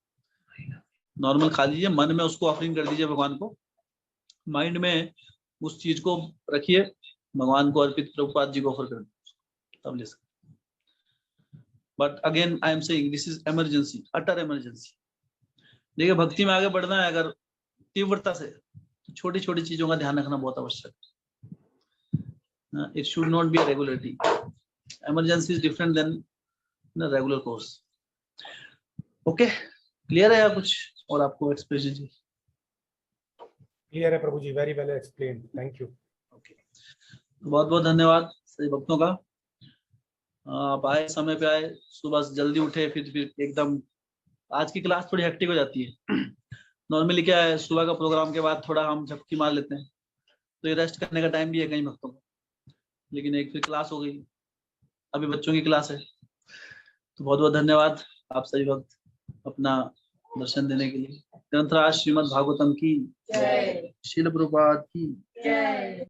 नॉर्मल खा लीजिए, मन में उसको ऑफरिंग कर दीजिए भगवान को, माइंड में उस चीज को रखिए, भगवान को अर्पित, प्रभुपाद जी को ऑफर कर दीजिए, तब ले सकते। But again I am saying this is emergency, utter emergency. देखिए भक्ति में आगे बढ़ना है अगर तीव्रता से, तो छोटी छोटी चीजों का ध्यान रखना बहुत आवश्यक है। It should not be a regularity, emergency is different than the regular course. Okay, clear है या कुछ और आपको एक्सप्रेस कीजिए? क्लियर है Prabhu ji, very well explained, thank you. Okay, बहुत बहुत धन्यवाद सभी भक्तों का, आप आए, समय पे आए, सुबह जल्दी उठे, फिर एकदम आज की क्लास थोड़ी हेक्टिक हो जाती है। नॉर्मली क्या है, सुबह का प्रोग्राम के बाद थोड़ा हम झपकी मार लेते हैं, तो ये रेस्ट करने का टाइम भी है कई भक्तों को, लेकिन एक फिर क्लास हो गई, अभी बच्चों की क्लास है। तो बहुत बहुत धन्यवाद आप सभी भक्त अपना दर्शन देने के लिए। ग्रंथराज श्रीमद् भागवतम की जय, श्रील प्रभुपाद की जय।